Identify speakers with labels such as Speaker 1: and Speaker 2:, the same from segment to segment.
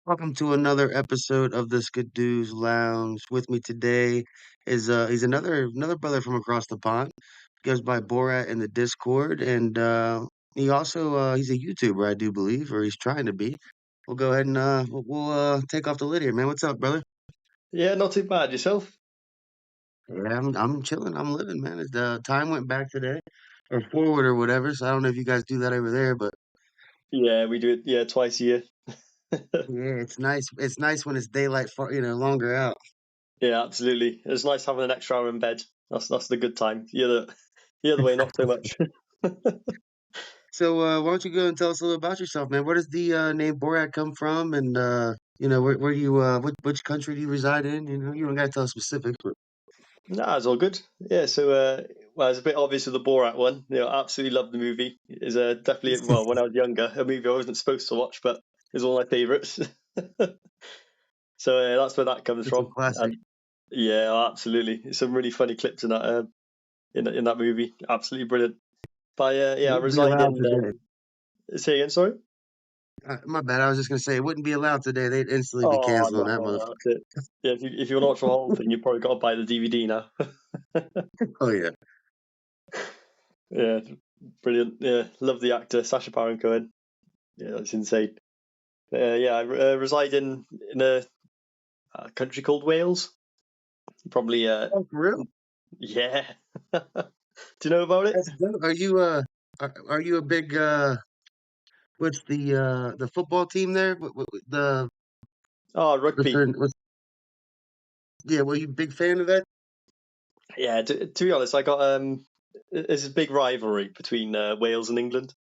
Speaker 1: Welcome to another episode of the Skadoo's Lounge. With me today is he's another brother from across the pond. Goes by Borat in the Discord, and he also he's a YouTuber, I do believe, or he's trying to be. We'll go ahead and we'll take off the lid here, man. What's up, brother?
Speaker 2: Yeah, not too bad. Yourself?
Speaker 1: Yeah, I'm chilling. I'm living, man. The time went back today, or forward, or whatever. So I don't know if you guys do that over there, but
Speaker 2: Yeah, we do it. Yeah, twice a year.
Speaker 1: yeah, it's nice. It's nice when it's daylight, far, longer out.
Speaker 2: Yeah, absolutely. It's nice having an extra hour in bed. That's the good time. The other way, not so much.
Speaker 1: So, why don't you go and tell us a little about yourself, man? Where does the name Borat come from, and where you which country do you reside in? You don't gotta tell us specifics, but
Speaker 2: Nah, it's all good. Yeah, so well, it's a bit obvious with the Borat one. Absolutely love the movie. Is definitely well when I was younger, a movie I wasn't supposed to watch, but it's one of my favourites. So that's where that comes
Speaker 1: it's a
Speaker 2: from.
Speaker 1: classic.
Speaker 2: And yeah, absolutely, some really funny clips in that in that movie. Absolutely brilliant. But
Speaker 1: It
Speaker 2: yeah, I
Speaker 1: wouldn't be
Speaker 2: reside
Speaker 1: allowed
Speaker 2: in.
Speaker 1: today.
Speaker 2: Say again, sorry.
Speaker 1: My bad. I was just gonna say it wouldn't be allowed today. They'd instantly be
Speaker 2: Oh
Speaker 1: canceling that
Speaker 2: no,
Speaker 1: motherfucker.
Speaker 2: that's it. Yeah, if you want to watch the whole thing, you probably got to buy the DVD now.
Speaker 1: Oh yeah,
Speaker 2: Yeah, brilliant. Yeah, love the actor Sacha Baron Cohen. Yeah, that's insane. Yeah, I reside in a country called Wales. Probably,
Speaker 1: oh for real?
Speaker 2: yeah. Do you know about it?
Speaker 1: That's dope. Are you a big what's the football team there? The
Speaker 2: Oh,
Speaker 1: what's
Speaker 2: rugby.
Speaker 1: their what's yeah? Were you a big fan of that?
Speaker 2: Yeah, to be honest, I got there's a big rivalry between Wales and England.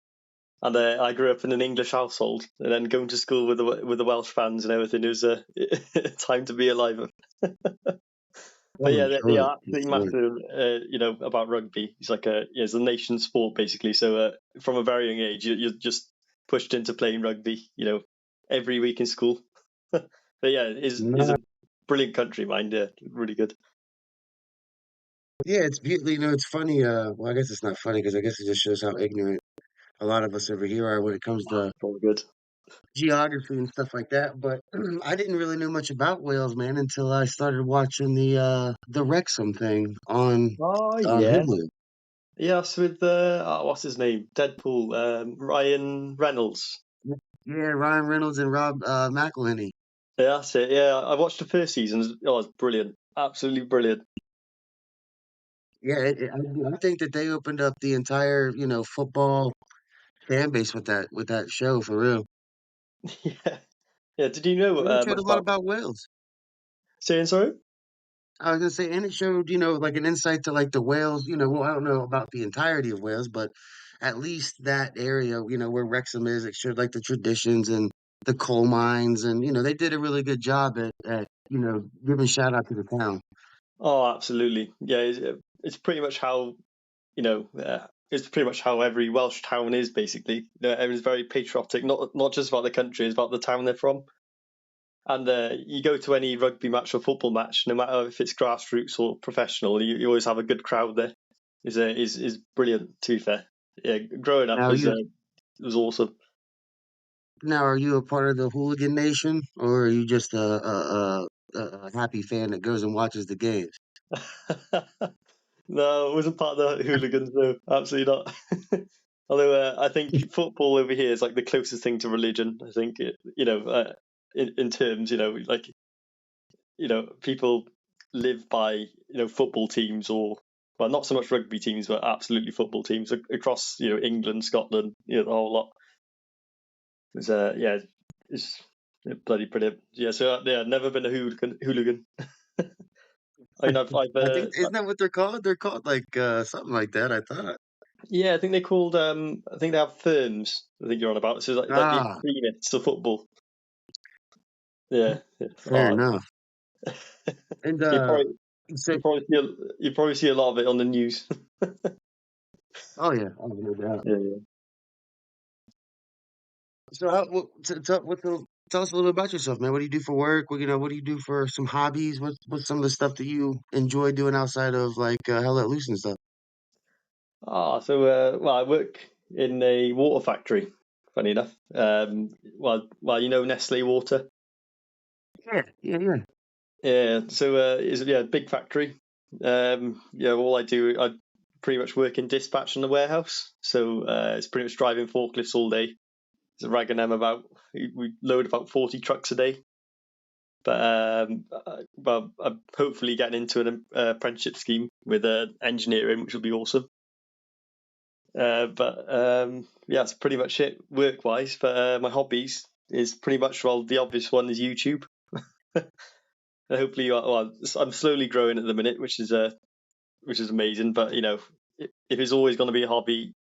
Speaker 2: And I grew up in an English household, and then going to school with the Welsh fans and everything. It was a time to be alive. But
Speaker 1: Oh,
Speaker 2: yeah,
Speaker 1: I'm
Speaker 2: they
Speaker 1: sure.
Speaker 2: are
Speaker 1: I'm
Speaker 2: absolutely
Speaker 1: sure.
Speaker 2: massive. About rugby. It's like it's a nation sport basically. So from a very young age, you're just pushed into playing rugby. Every week in school. But yeah, is a brilliant country, mind. Yeah, really good.
Speaker 1: Yeah, it's beautiful. It's funny. Well, I guess it's not funny because I guess it just shows how ignorant a lot of us over here are when it comes to
Speaker 2: All good.
Speaker 1: geography and stuff like that. But I didn't really know much about Wales, man, until I started watching the Wrexham thing
Speaker 2: Oh
Speaker 1: on
Speaker 2: yeah,
Speaker 1: Hulu.
Speaker 2: yes, with what's his name? Deadpool. Ryan Reynolds.
Speaker 1: Yeah, Ryan Reynolds and Rob McElhenney.
Speaker 2: Yeah, that's it. Yeah, I watched the first season. Oh, it's brilliant. Absolutely brilliant.
Speaker 1: Yeah, I think that they opened up the entire football fan base with that show for real.
Speaker 2: Yeah. Yeah. Did you know
Speaker 1: And it showed
Speaker 2: much
Speaker 1: a lot
Speaker 2: about
Speaker 1: about Wales.
Speaker 2: saying sorry?
Speaker 1: I was gonna say, and it showed, like an insight to like the Wales, well, I don't know about the entirety of Wales, but at least that area, where Wrexham is, it showed like the traditions and the coal mines, and they did a really good job at giving shout out to the town.
Speaker 2: Oh, absolutely. Yeah, it's pretty much how it's pretty much how every Welsh town is basically. Everyone's very patriotic, not just about the country, it's about the town they're from. And you go to any rugby match or football match, no matter if it's grassroots or professional, you always have a good crowd there. Is brilliant. To be fair, yeah, growing up
Speaker 1: Now,
Speaker 2: was awesome.
Speaker 1: are you a part of the hooligan nation, or are you just a happy fan that goes and watches the games?
Speaker 2: No, I wasn't part of the hooligans. No, absolutely not. Although I think football over here is like the closest thing to religion. I think in terms, like people live by football teams or well, not so much rugby teams, but absolutely football teams across England, Scotland, the whole lot. It's yeah, it's bloody brilliant. Yeah, so yeah, never been a hooligan. I mean, I've
Speaker 1: I think isn't that what they're called? They're called like something like that. I thought.
Speaker 2: yeah, I think they called. I think they have firms. I think you're on about. So like the
Speaker 1: Ah,
Speaker 2: extremists, the football. Yeah. Yeah.
Speaker 1: fair
Speaker 2: Oh,
Speaker 1: enough. And
Speaker 2: you probably
Speaker 1: so
Speaker 2: you probably see a lot of it on the news.
Speaker 1: oh yeah, oh, no doubt.
Speaker 2: Yeah, yeah.
Speaker 1: So tell us a little bit about yourself, man. What do you do for work? What do you do for some hobbies? What's some of the stuff that you enjoy doing outside of like Hell Let Loose and stuff?
Speaker 2: So well, I work in a water factory. Funny enough. Well, you know Nestle water.
Speaker 1: Yeah, yeah, yeah.
Speaker 2: Yeah, so it's yeah, big factory. Yeah, all I pretty much work in dispatch in the warehouse. So it's pretty much driving forklifts all day. It's ragging them about. We load about 40 trucks a day. But well, I'm hopefully getting into an apprenticeship scheme with engineering, which will be awesome. But yeah, that's pretty much it work wise. But my hobbies is pretty much, well, the obvious one is YouTube. Hopefully, well, I'm slowly growing at the minute, which is amazing. But if it's always going to be a hobby,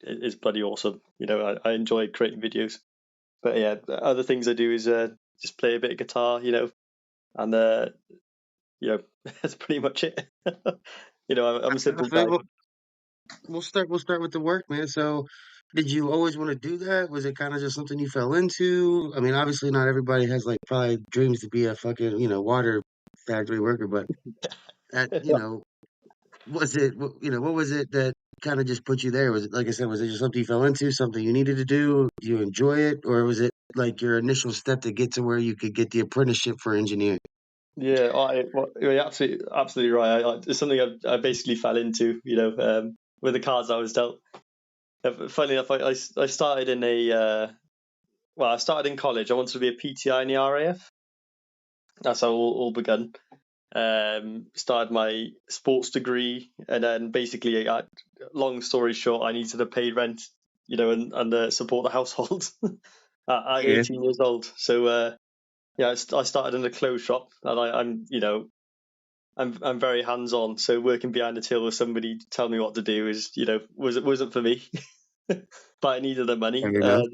Speaker 2: it's bloody awesome. I enjoy creating videos. But yeah, the other things I do is just play a bit of guitar, and that's pretty much it. I'm a simple
Speaker 1: Okay,
Speaker 2: guy.
Speaker 1: well, we'll start with the work, man. So, did you always want to do that? Was it kind of just something you fell into? I mean, obviously, not everybody has like probably dreams to be a fucking water factory worker, but at was it what was it that kind of just put you there? Was it like I said, was it just something you fell into, something you needed to do? Do you enjoy it, or was it like your initial step to get to where you could get the apprenticeship for engineering?
Speaker 2: Yeah, you're absolutely right. It's something I basically fell into, with the cards I was dealt. Funny enough, I started in I started in college. I wanted to be a PTI in the RAF. That's how all begun. Started my sports degree, and then basically, long story short, I needed to pay rent, and support the household at
Speaker 1: Yeah,
Speaker 2: 18 years old. So yeah, I started in a clothes shop, and I'm very hands on. So working behind the till with somebody to tell me what to do is wasn't for me, but I needed the money.
Speaker 1: fair enough.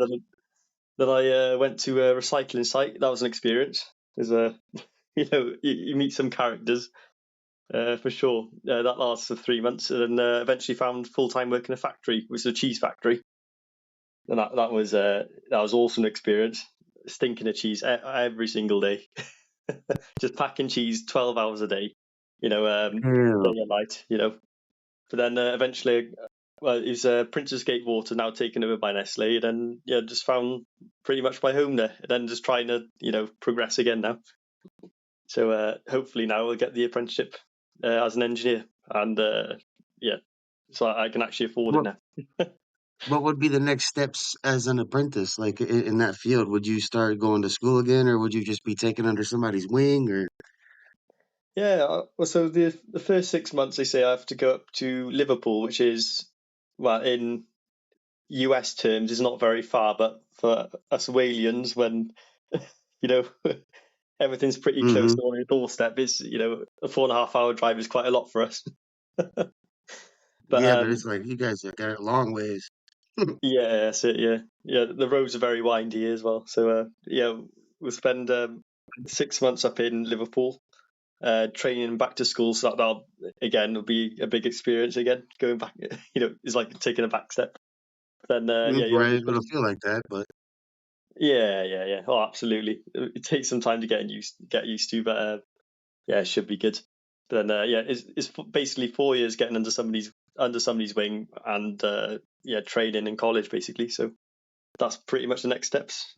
Speaker 2: Then I went to a recycling site. That was an experience. There's a you meet some characters for sure. That lasts for 3 months, and then eventually found full time work in a factory, which is a cheese factory, and that was awesome experience. Stinking of cheese every single day, just packing cheese 12 hours a day, day
Speaker 1: Damn.
Speaker 2: and night. But then eventually, well, it's Princess Gate Water now taken over by Nestle, and then yeah, just found pretty much my home there, and then just trying to progress again now. So hopefully now I'll get the apprenticeship as an engineer, and yeah, so I can actually afford it
Speaker 1: What
Speaker 2: now.
Speaker 1: what would be the next steps as an apprentice, like in that field? Would you start going to school again, or would you just be taken under somebody's wing? Or
Speaker 2: Yeah, well, so the first 6 months they say I have to go up to Liverpool, which is, well, in US terms is not very far, but for us Walians, when you know everything's pretty close
Speaker 1: hmm
Speaker 2: on your doorstep, it's a 4.5 hour drive is quite a lot for us. But
Speaker 1: yeah, but it's like you guys are got a long ways.
Speaker 2: yeah, that's it. Yeah, yeah. The roads are very windy as well. So yeah, we'll spend 6 months up in Liverpool, training back to school. So that'll again will be a big experience again. Going back, is like taking a back step. Then yeah, you're on
Speaker 1: Right,
Speaker 2: your
Speaker 1: it'll feel like that, but
Speaker 2: yeah, yeah, yeah. Oh, absolutely. It takes some time to get used to, but yeah, it should be good. But then yeah, basically 4 years getting under somebody's wing and yeah, training in college basically. So that's pretty much the next steps.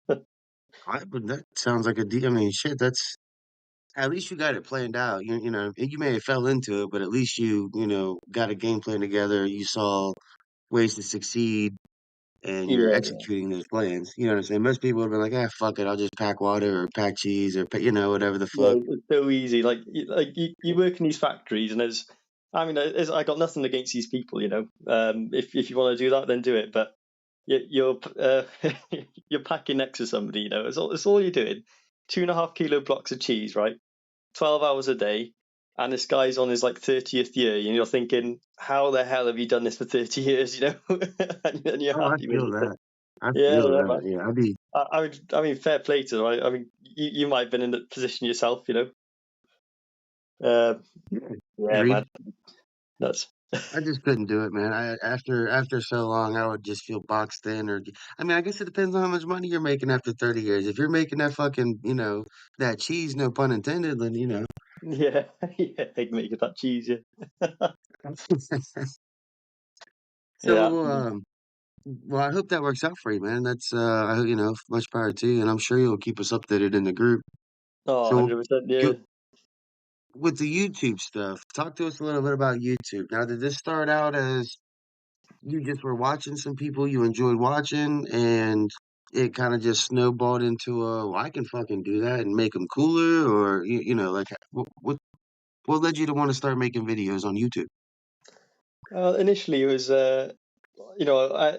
Speaker 1: but that sounds like I mean, shit. That's at least you got it planned out. You may have fell into it, but at least you got a game plan together. You saw ways to succeed, and you're
Speaker 2: Yeah,
Speaker 1: executing those plans. You know what I'm saying? Most people would be like, "Ah, fuck it, I'll just pack water or pack cheese or whatever the
Speaker 2: yeah,
Speaker 1: fuck."
Speaker 2: it's so easy. You work in these factories, and I mean, I got nothing against these people. If you want to do that, then do it. But you're you're packing next to somebody. It's all you're doing. 2.5 kilo blocks of cheese, right? 12 hours a day, and this guy's on his like 30th year, and you're thinking, how the hell have you done this for 30 years? And you're
Speaker 1: Oh, I
Speaker 2: happy with
Speaker 1: feel
Speaker 2: it.
Speaker 1: that. I
Speaker 2: Yeah,
Speaker 1: feel
Speaker 2: yeah,
Speaker 1: that.
Speaker 2: man.
Speaker 1: Yeah, I'd be
Speaker 2: I mean, fair play to them. I mean, you might have been in that position yourself. Uh,
Speaker 1: yeah,
Speaker 2: yeah, man.
Speaker 1: agreed.
Speaker 2: That's
Speaker 1: I just couldn't do it, man. After so long, I would just feel boxed in. I mean, I guess it depends on how much money you're making after 30 years. If you're making that fucking, that cheese, no pun intended, then.
Speaker 2: yeah, yeah. They make it that cheese. Yeah, yeah,
Speaker 1: So,
Speaker 2: absolutely.
Speaker 1: Well, I hope that works out for you, man. That's I hope, much power to you, and I'm sure you'll keep us updated in the group.
Speaker 2: Oh,
Speaker 1: So,
Speaker 2: 100%, yeah.
Speaker 1: go, with the YouTube stuff, talk to us a little bit about YouTube. Now, did this start out as you just were watching some people you enjoyed watching, and it kind of just snowballed into well, I can fucking do that and make them cooler, or like what led you to want to start making videos on YouTube?
Speaker 2: Initially, it was, you know,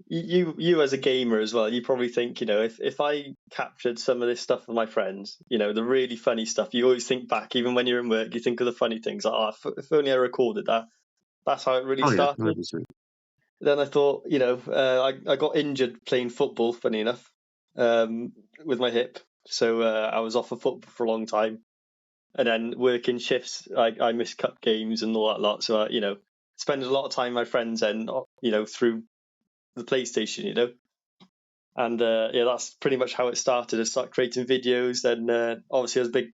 Speaker 2: you as a gamer as well, you probably think, if I captured some of this stuff with my friends, the really funny stuff, you always think back, even when you're in work, you think of the funny things. Like, oh, if only I recorded that. That's how it really
Speaker 1: Oh yeah,
Speaker 2: started.
Speaker 1: 100%.
Speaker 2: Then I thought, I got injured playing football, funny enough, with my hip. So I was off of football for a long time. And then working shifts, I missed cup games and all that lot. So, spend a lot of time with my friends and, through the PlayStation, And yeah, that's pretty much how it started. I started creating videos. Then obviously I was a big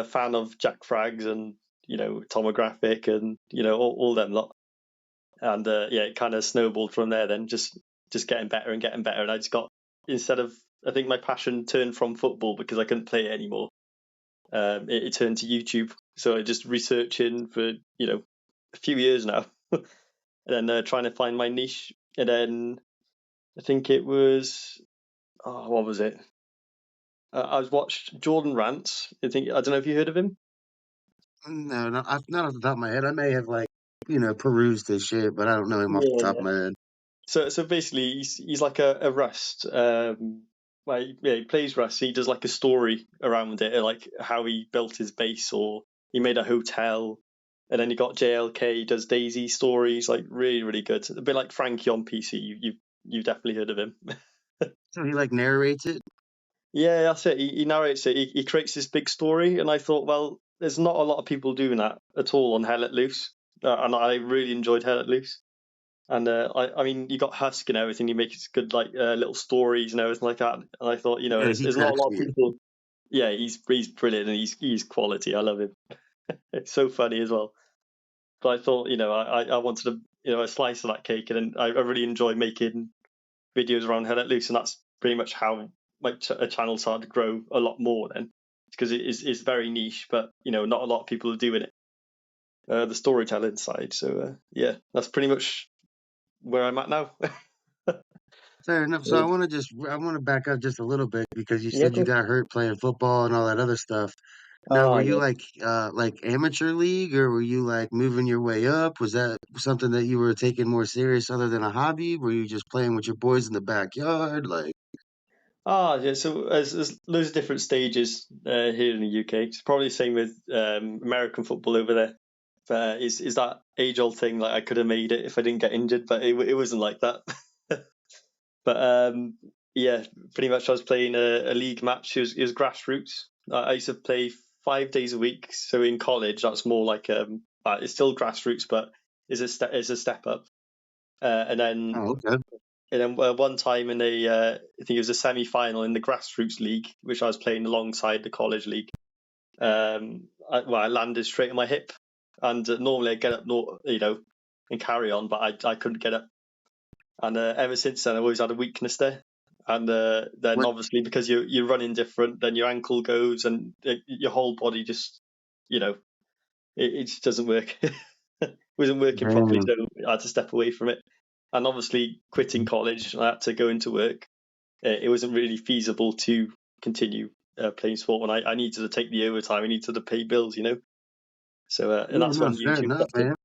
Speaker 2: fan of Jack Frags and, Tomographic and, all them lot. And yeah, it kind of snowballed from there. Then just getting better and getting better. And I just got instead of I think my passion turned from football because I couldn't play it anymore. It turned to YouTube. So I just researching for a few years now, and then trying to find my niche. And then I think it was what was it? I was watched Jordan Rants. I don't know if you heard of him.
Speaker 1: No, no, not off the top of my head. I may have perused this shit, but I don't know him off the top
Speaker 2: Yeah.
Speaker 1: of my head.
Speaker 2: So basically, he's like a Rust. Well, yeah, he plays Rust. He does like a story around it, like how he built his base, or he made a hotel, and then you got JLK. He does Daisy stories, like really, really good. A bit like Frankie on PC. You've definitely heard of him.
Speaker 1: So he narrates it.
Speaker 2: Yeah, that's it. He narrates it. He creates this big story, and I thought, well, there's not a lot of people doing that at all on Hell Let Loose, and I really enjoyed Hell Let Loose. And I mean, you got Husk and everything. He makes good like little stories and everything like that. And I thought,
Speaker 1: Yeah, he
Speaker 2: there's not a
Speaker 1: cracks
Speaker 2: lot of
Speaker 1: me up.
Speaker 2: people. Yeah, he's brilliant and he's quality. I love him. It's so funny as well. But I thought, I wanted a slice of that cake, and then I really enjoy making videos around Hell Let Loose, and that's pretty much how my a channel started to grow a lot more. Then because it's very niche, but not a lot of people are doing it. The storytelling side. So yeah, that's pretty much where I'm at now.
Speaker 1: Fair enough. So I want to back up just a little bit because you
Speaker 2: Yeah, of
Speaker 1: said you
Speaker 2: course.
Speaker 1: got hurt playing football and all that other stuff. Now, were
Speaker 2: Ah,
Speaker 1: you
Speaker 2: yeah.
Speaker 1: like amateur league, or were you like moving your way up? Was that something that you were taking more serious other than a hobby? Were you just playing with your boys in the backyard? Like,
Speaker 2: Ah, yeah. So there's loads of different stages here in the UK. It's probably the same with American football over there. Is that age old thing? Like I could have made it if I didn't get injured, but it wasn't like that. But yeah, pretty much I was playing a league match. It was grassroots. I used to play 5 days a week. So in college, that's more like it's still grassroots, but is a step up. And then
Speaker 1: oh, okay.
Speaker 2: one time in I think it was a semi-final in the grassroots league, which I was playing alongside the college league. I landed straight on my hip, and normally I get up, and carry on, but I couldn't get up, and ever since then I've always had a weakness there. And then
Speaker 1: What?
Speaker 2: obviously because you're running different, then your ankle goes, and your whole body just, it just doesn't work. It wasn't working properly,
Speaker 1: Damn.
Speaker 2: so I had to step away from it. And obviously, quitting college, I had to go into work. It wasn't really feasible to continue playing sport when I needed to take the overtime. I needed to pay bills. So and
Speaker 1: Yeah,
Speaker 2: that's
Speaker 1: no,
Speaker 2: when
Speaker 1: fair
Speaker 2: YouTube
Speaker 1: enough,
Speaker 2: stepped in.
Speaker 1: man.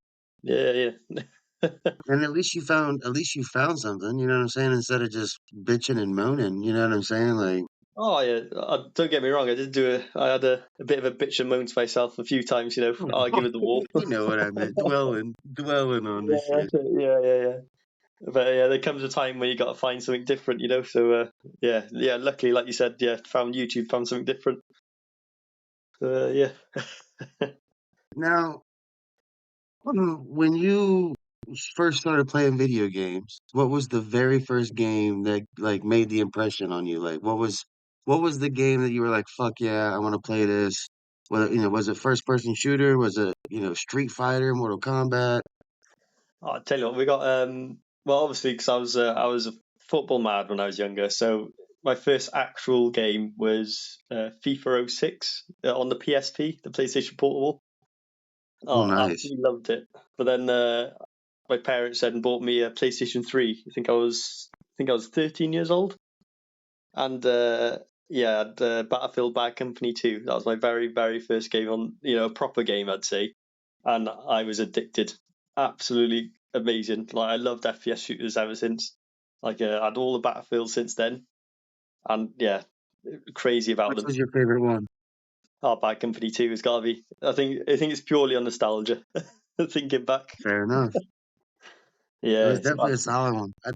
Speaker 2: Yeah, yeah.
Speaker 1: And at least you found something. You know what I'm saying? Instead of just bitching and moaning. You know what I'm saying? Like,
Speaker 2: Oh yeah, don't get me wrong. I did do I had a bit of a bitch and moan to myself a few times. Argue with the wall.
Speaker 1: you know what I meant? Dwelling on
Speaker 2: Yeah,
Speaker 1: this shit.
Speaker 2: yeah, yeah, yeah. But yeah, there comes a time when you got to find something different. So yeah, yeah. Luckily, like you said, yeah, found YouTube, found something different. Yeah.
Speaker 1: Now, when you first started playing video games, what was the very first game that made the impression on you? Like, what was the game that you were like, "Fuck yeah, I want to play this"? Well, was it first person shooter? Was it Street Fighter, Mortal Kombat?
Speaker 2: I'll tell you what, we got. well, obviously, because I was a football mad when I was younger. So my first actual game was FIFA '06 on the PSP, the PlayStation Portable.
Speaker 1: Oh,
Speaker 2: Oh,
Speaker 1: nice.
Speaker 2: absolutely loved it. But then my parents said and bought me a PlayStation 3. I think I was 13 years old, and yeah, I had, Battlefield Bad Company 2. That was my very very first game on a proper game, I'd say, and I was addicted. Absolutely amazing. Like I loved FPS shooters ever since. Like I had all the Battlefields since then, and yeah, crazy about
Speaker 1: Which
Speaker 2: them.
Speaker 1: was your favorite one?
Speaker 2: Oh, Bad Company 2 has got to be. I think it's purely on nostalgia. Thinking back,
Speaker 1: Fair enough. It
Speaker 2: yeah,
Speaker 1: was
Speaker 2: it's
Speaker 1: definitely a solid one. I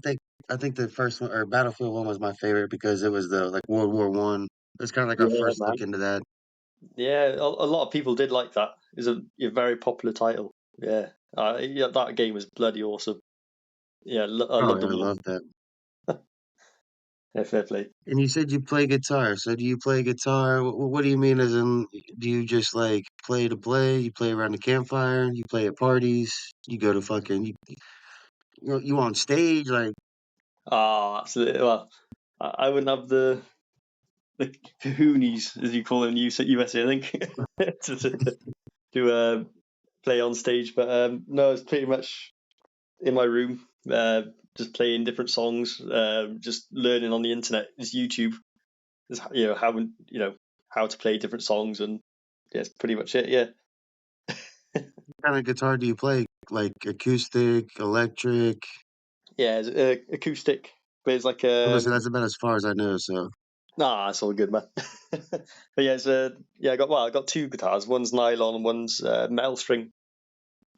Speaker 1: think the first one or Battlefield one was my favorite because it was the like World War One. It was kind of like our
Speaker 2: yeah,
Speaker 1: first look
Speaker 2: man.
Speaker 1: into that.
Speaker 2: Yeah, a lot of people did like that. It's a very popular title. Yeah, yeah, that game was bloody awesome. Yeah, I
Speaker 1: Oh
Speaker 2: love
Speaker 1: yeah, I
Speaker 2: them all.
Speaker 1: love that.
Speaker 2: Yeah, fair play.
Speaker 1: And you said you play guitar. So do you play guitar? What do you mean? As in, do you just like play to play? You play around the campfire? You play at parties? You go to fucking you on stage? Like,
Speaker 2: Oh, absolutely. Well, I wouldn't have the kahoonies, as you call it in USA, I think, to play on stage. But no, it's pretty much in my room, just playing different songs, just learning on the internet. It's YouTube, is how to play different songs, and yeah, it's pretty much it. Yeah,
Speaker 1: what kind of guitar do you play? Like acoustic, electric?
Speaker 2: yeah, it's, acoustic, but it's like
Speaker 1: Listen, that's about as far as I know. So,
Speaker 2: nah, it's all good, man. But yeah, yeah, I got two guitars. One's nylon and one's metal string,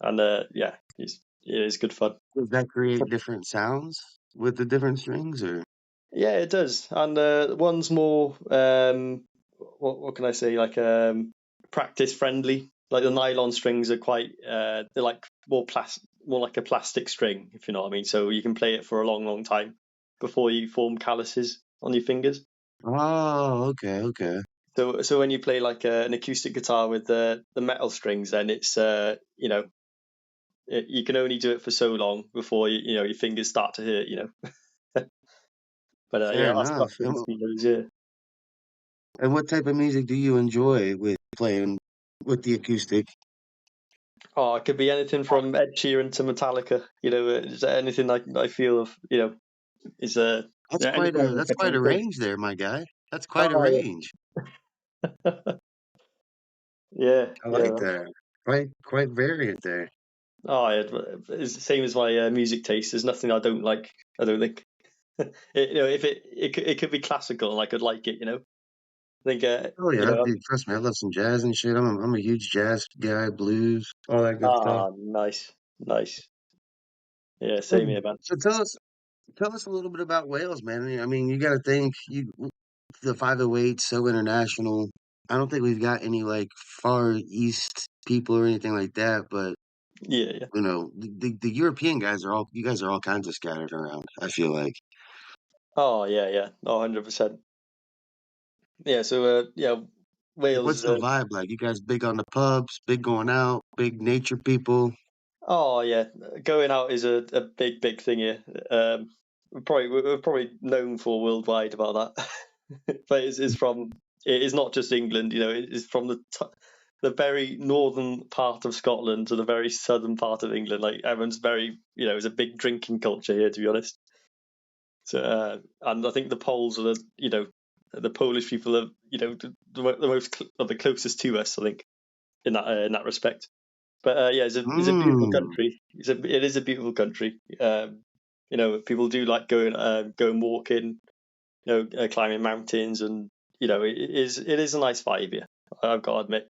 Speaker 2: and yeah, it's good fun.
Speaker 1: does that create different sounds with the different strings, or?
Speaker 2: Yeah, it does. And one's more what can I say? Like practice friendly. Like the nylon strings are quite they're like more like a plastic string, if you know what I mean. So you can play it for a long, long time before you form calluses on your fingers.
Speaker 1: Oh, okay, okay.
Speaker 2: So when you play like an acoustic guitar with the metal strings, then it's you can only do it for so long before your fingers start to hurt. But
Speaker 1: Fair
Speaker 2: yeah, that's
Speaker 1: enough.
Speaker 2: the best feelings. Yeah.
Speaker 1: And what type of music do you enjoy with playing with the acoustic?
Speaker 2: Oh, it could be anything from Ed Sheeran to Metallica. Just anything I feel of. Is
Speaker 1: That's
Speaker 2: yeah,
Speaker 1: quite
Speaker 2: anything
Speaker 1: a
Speaker 2: I
Speaker 1: that's
Speaker 2: can
Speaker 1: quite a
Speaker 2: play.
Speaker 1: range there, my guy. That's quite a
Speaker 2: Oh
Speaker 1: range.
Speaker 2: yeah, yeah,
Speaker 1: I like
Speaker 2: yeah.
Speaker 1: that. Quite varied there.
Speaker 2: Oh yeah, it's the same as my music taste. There's nothing I don't like. I don't think. If it could be classical and I could like it. I think
Speaker 1: Oh yeah, dude, trust me, I love some jazz and shit. I'm a huge jazz guy, blues, all that good stuff.
Speaker 2: nice, nice. Yeah, same
Speaker 1: Mm.
Speaker 2: here, man.
Speaker 1: So tell us a little bit about Wales, man. I mean, you got to think the 508 so international. I don't think we've got any like far east people or anything like that, but
Speaker 2: Yeah, yeah.
Speaker 1: the European guys are all you guys are all kinds of scattered around. I feel like.
Speaker 2: Oh yeah, yeah. Oh, 100%. Yeah. So yeah,
Speaker 1: Like, what's
Speaker 2: Wales.
Speaker 1: the vibe like? You guys big on the pubs, big going out, big nature people?
Speaker 2: Oh yeah, going out is a big big thing here. We're probably known for worldwide about that, but it is not just England. It is from the very northern part of Scotland to the very southern part of England. Like everyone's very it's a big drinking culture here, to be honest. So and I think the Poles are the Polish people are the most are the closest to us. I think in that respect. But yeah, it's a beautiful
Speaker 1: Mm.
Speaker 2: country. It is a beautiful country. People do like going walking, climbing mountains, and it is a nice vibe here. I've got to admit,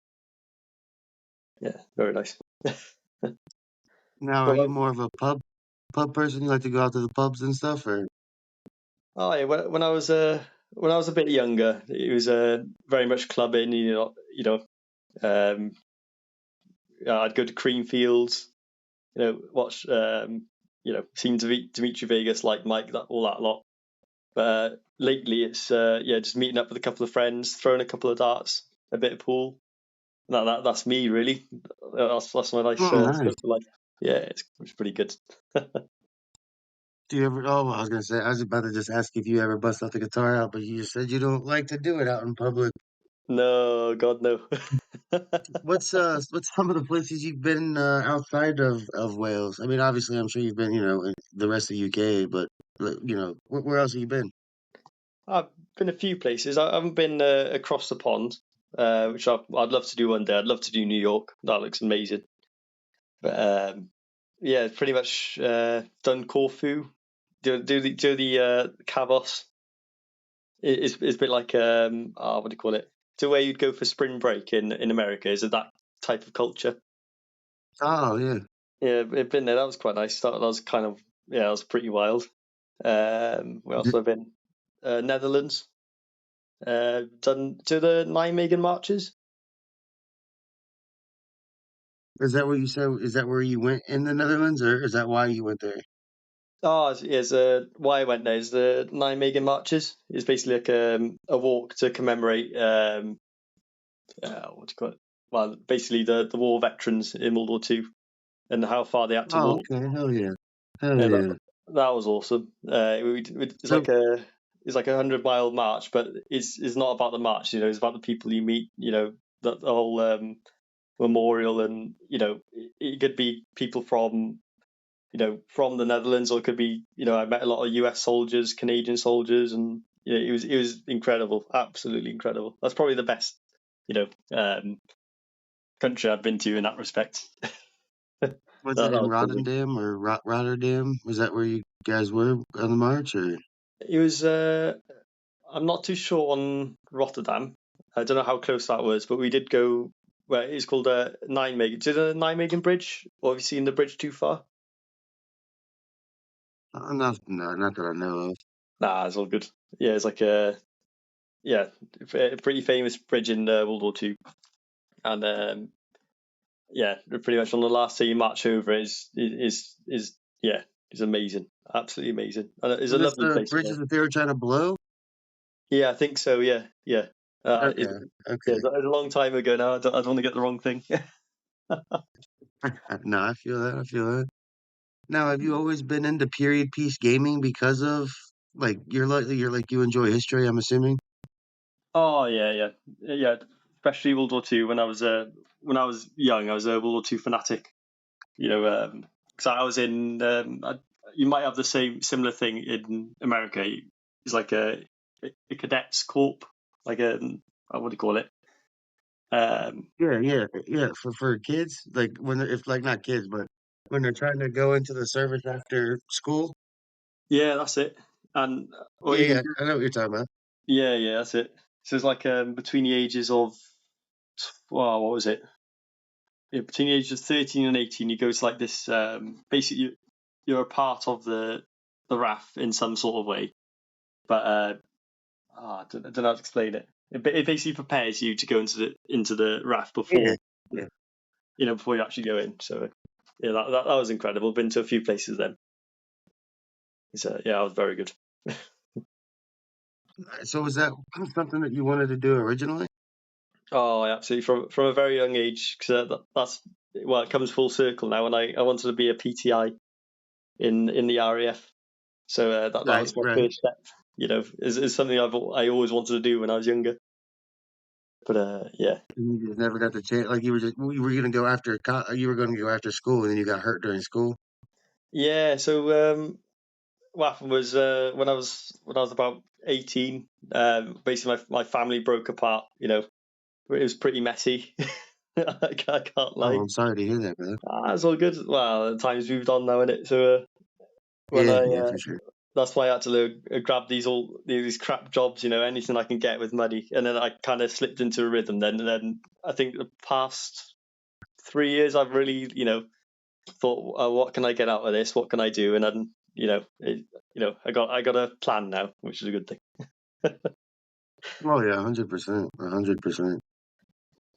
Speaker 2: yeah, very nice.
Speaker 1: Now,
Speaker 2: What
Speaker 1: are you
Speaker 2: about?
Speaker 1: more of a pub person? You like to go out to the pubs and stuff, or
Speaker 2: Oh yeah, when I was a bit younger, it was very much clubbing. I'd go to Creamfields. Watch seen Dimitri Vegas, like Mike, all that lot. But lately, it's yeah, just meeting up with a couple of friends, throwing a couple of darts, a bit of pool. That's me really. That's my nice
Speaker 1: oh, nice.
Speaker 2: social life. Yeah, it's pretty good.
Speaker 1: Do you ever? Oh, I was gonna say, I was about to just ask if you ever bust out the guitar out, but you just said you don't like to do it out in public.
Speaker 2: No, God, no.
Speaker 1: What's some of the places you've been outside of Wales? I mean, obviously, I'm sure you've been, in the rest of UK, but where else have you been?
Speaker 2: I've been a few places. I haven't been across the pond, which I'd love to do one day. I'd love to do New York. That looks amazing. But yeah, pretty much done Corfu. Do the Kavos. It's a bit like what do you call it? To where you'd go for spring break in America. Is it that type of culture?
Speaker 1: Oh yeah.
Speaker 2: Yeah, I've been there. That was quite nice. That was kind of yeah, that was pretty wild. Where else
Speaker 1: Th-
Speaker 2: have I been? Netherlands. Done to the Nijmegen marches.
Speaker 1: Is that what you said? Is that where you went in the Netherlands, or is that why you went there?
Speaker 2: Oh, why I went there is the Nijmegen marches. It's basically like a walk to commemorate what do you call it? Well, basically the war veterans in World War Two and how far they had to
Speaker 1: Oh,
Speaker 2: walk.
Speaker 1: okay. Hell yeah. Hell
Speaker 2: And
Speaker 1: yeah.
Speaker 2: that was awesome.
Speaker 1: So
Speaker 2: It's like 100-mile march, but it's not about the march. It's about the people you meet. The whole memorial, and it could be people from the Netherlands, or it could be I met a lot of U.S. soldiers, Canadian soldiers, and it was incredible, absolutely incredible. That's probably the best you know um, country I've been to in that respect. that,
Speaker 1: was
Speaker 2: that
Speaker 1: it in
Speaker 2: was brilliant.
Speaker 1: Rotterdam or Rotterdam? Was that where you guys were on the march, or?
Speaker 2: It was. I'm not too sure on Rotterdam. I don't know how close that was, but we did go. Well, it's called Nijmegen. Do you know the Nijmegen Bridge? Or have you seen the bridge too far?
Speaker 1: Not, no, not that I know of.
Speaker 2: Nah, it's all good. Yeah, it's like yeah, a pretty famous bridge in World War Two, and yeah, pretty much on the last day you march over is yeah, is amazing, absolutely amazing, and it's
Speaker 1: Was
Speaker 2: a
Speaker 1: this
Speaker 2: lovely
Speaker 1: the
Speaker 2: place as
Speaker 1: bridges
Speaker 2: well.
Speaker 1: that they were trying to blow?
Speaker 2: Yeah, I think so. Yeah, yeah.
Speaker 1: Okay,
Speaker 2: Yeah,
Speaker 1: okay.
Speaker 2: it was a long time ago now. I don't want to get the wrong thing.
Speaker 1: No, I feel that. I feel that. Now, have you always been into period piece gaming because of like you enjoy history, I'm assuming?
Speaker 2: Oh yeah, yeah, yeah. Especially World War Two. When I was young, I was a World War Two fanatic. You know, because I was in. You might have the same similar thing in America. It's like a cadets corps, like a what do you call it?
Speaker 1: Yeah, yeah, yeah. For kids, like when if like not kids, but when they're trying to go into the service after school.
Speaker 2: Yeah, that's it. And or
Speaker 1: Yeah, yeah,
Speaker 2: even
Speaker 1: I know what you're talking about.
Speaker 2: yeah, yeah, that's it. So it's like between the ages of well, what was it? Yeah, between the ages of 13 and 18, you go to like this. Basically, you're a part of the RAF in some sort of way, but I don't know how to explain it. It basically prepares you to go into the RAF
Speaker 1: Yeah,
Speaker 2: before
Speaker 1: yeah.
Speaker 2: before you actually go in. So yeah, that was incredible. Been to a few places then. Yeah, that was very good.
Speaker 1: So was that something that you wanted to do originally?
Speaker 2: Oh, I absolutely from a very young age because that's well, it comes full circle now. And I wanted to be a PTI in the RAF. So that
Speaker 1: Right,
Speaker 2: was my
Speaker 1: right.
Speaker 2: first step. Is something I always wanted to do when I was younger. But yeah,
Speaker 1: And you just never got the chance. Like you were gonna go after you were gonna go after school, and then you got hurt during school.
Speaker 2: yeah. So what happened was when I was about 18. Basically, my family broke apart. It was pretty messy. I can't
Speaker 1: Oh,
Speaker 2: lie.
Speaker 1: I'm sorry to hear that, brother.
Speaker 2: It's all good. Well, the times moved on now, innit? So when
Speaker 1: Yeah,
Speaker 2: I
Speaker 1: yeah, for sure.
Speaker 2: that's why I had to grab these crap jobs, anything I can get with money, and then I kind of slipped into a rhythm. Then I think the past 3 years I've really, thought, what can I get out of this? What can I do? And then, I got a plan now, which is a good thing.
Speaker 1: Oh yeah, 100%, 100%.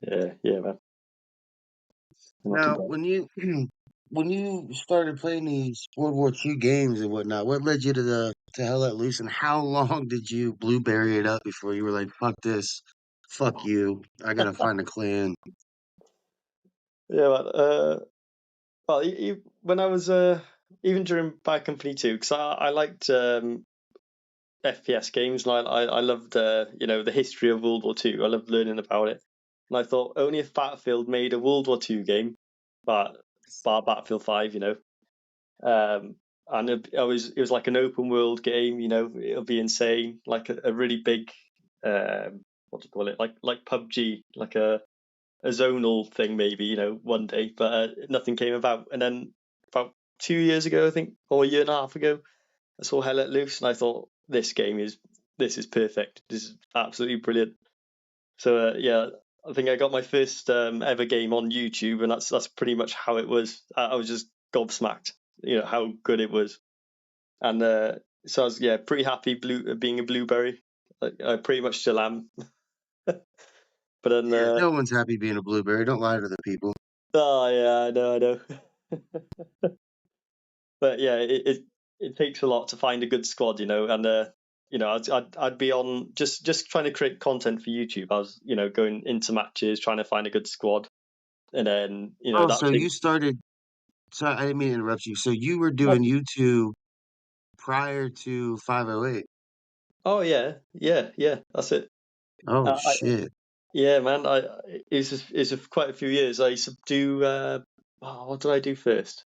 Speaker 2: Yeah, yeah, man, not too
Speaker 1: Now,
Speaker 2: bad.
Speaker 1: when you started playing these World War II games and whatnot, what led you to Hell Let Loose, and how long did you blueberry it up before you were like, "Fuck this, fuck you, I gotta find a clan."
Speaker 2: Yeah, man. Well, when I was even during Bad Company 2, because I liked FPS games, and I loved the history of World War Two. I loved learning about it, and I thought only if Battlefield made a World War Two game, but bar Battlefield 5, and it was like an open world game. It'll be insane, like a really big, what do you call it, like PUBG, like a zonal thing maybe, one day, but nothing came about. And then about 2 years ago, I think, or a year and a half ago, I saw Hell Let Loose, and I thought this is perfect. This is absolutely brilliant. So yeah, I think I got my first ever game on YouTube, and that's pretty much how it was. I was just gobsmacked, how good it was, and so I was pretty happy being a blueberry. I pretty much still am. But then
Speaker 1: Yeah, no one's happy being a blueberry. Don't lie to the people.
Speaker 2: oh yeah, I know. But yeah, it takes a lot to find a good squad, and I'd be on just trying to create content for YouTube. I was going into matches trying to find a good squad, and then
Speaker 1: Oh,
Speaker 2: that
Speaker 1: so
Speaker 2: thing.
Speaker 1: you started. Sorry, I didn't mean to interrupt you. So you were
Speaker 2: Oh,
Speaker 1: doing YouTube prior to 508.
Speaker 2: oh yeah, yeah, yeah, that's it.
Speaker 1: Oh
Speaker 2: I,
Speaker 1: shit.
Speaker 2: yeah, man, it's quite a few years. I used to do. What did I do first?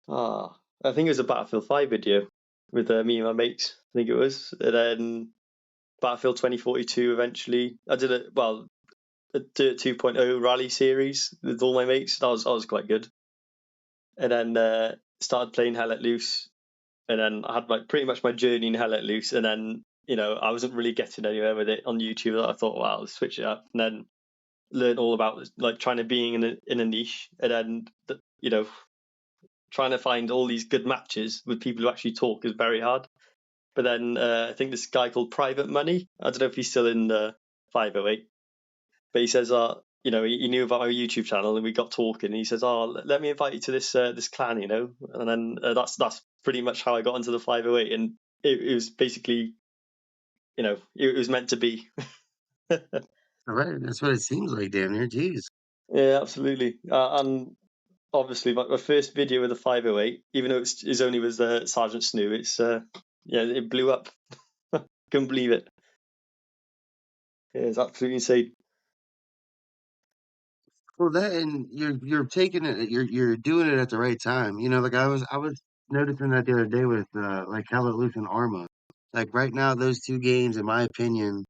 Speaker 2: I think it was a Battlefield 5 video with me and my mates. I think it was, and then Battlefield 2042 eventually. I did it. Well, a Dirt 2.0 rally series with all my mates. That was quite good. And then started playing Hell Let Loose, and then I had like pretty much my journey in Hell Let Loose, and then I wasn't really getting anywhere with it on YouTube. I thought, wow, let's switch it up, and then learn all about like trying to being in a niche, and then trying to find all these good matches with people who actually talk is very hard. But then I think this guy called Private Money. I don't know if he's still in 508. But he says, he knew about our YouTube channel, and we got talking. And he says, "Oh, let me invite you to this clan," And then that's pretty much how I got into the 508, and it was basically, it was meant to be.
Speaker 1: All right, that's what it seems like, damn near. Jeez.
Speaker 2: Yeah, absolutely. And obviously, my first video with the 508, even though it's only with Sergeant Snoo, it blew up. Couldn't believe it. Yeah, it's absolutely insane.
Speaker 1: Well, that and you're taking it. You're doing it at the right time. Like I was noticing that the other day with like Hell Let Loose and Arma. Like right now, those two games, in my opinion,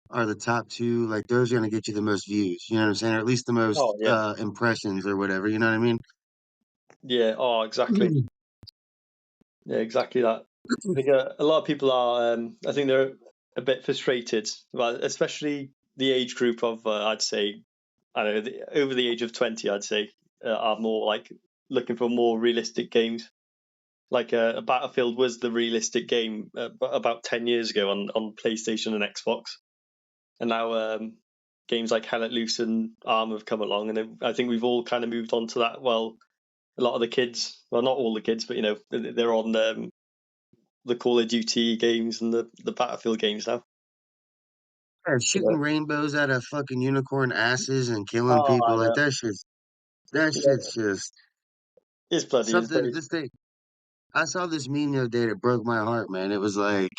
Speaker 1: are the top two. Like those are gonna get you the most views. You know what I'm saying? Or at least the most
Speaker 2: Oh yeah,
Speaker 1: impressions or whatever. You know what I mean?
Speaker 2: yeah. Oh, exactly. Yeah, exactly that. I think a lot of people are. I think they're a bit frustrated, well, especially the age group of I'd say, I don't know, over the age of 20. I'd say are more like looking for more realistic games. Like a Battlefield was the realistic game about 10 years ago on PlayStation and Xbox, and now games like Hell Let Loose and Arm have come along, and I think we've all kind of moved on to that. Well, a lot of the kids, well, not all the kids, but they're on the Call of Duty games and the Battlefield games now.
Speaker 1: Yeah,
Speaker 2: So,
Speaker 1: shooting rainbows out of fucking unicorn asses and killing
Speaker 2: oh,
Speaker 1: people
Speaker 2: I
Speaker 1: like
Speaker 2: know.
Speaker 1: that shit's that
Speaker 2: Yeah,
Speaker 1: shit's just
Speaker 2: it's bloody, it's
Speaker 1: something.
Speaker 2: very.
Speaker 1: This thing. I saw this meme the other day that broke my heart, man. It was like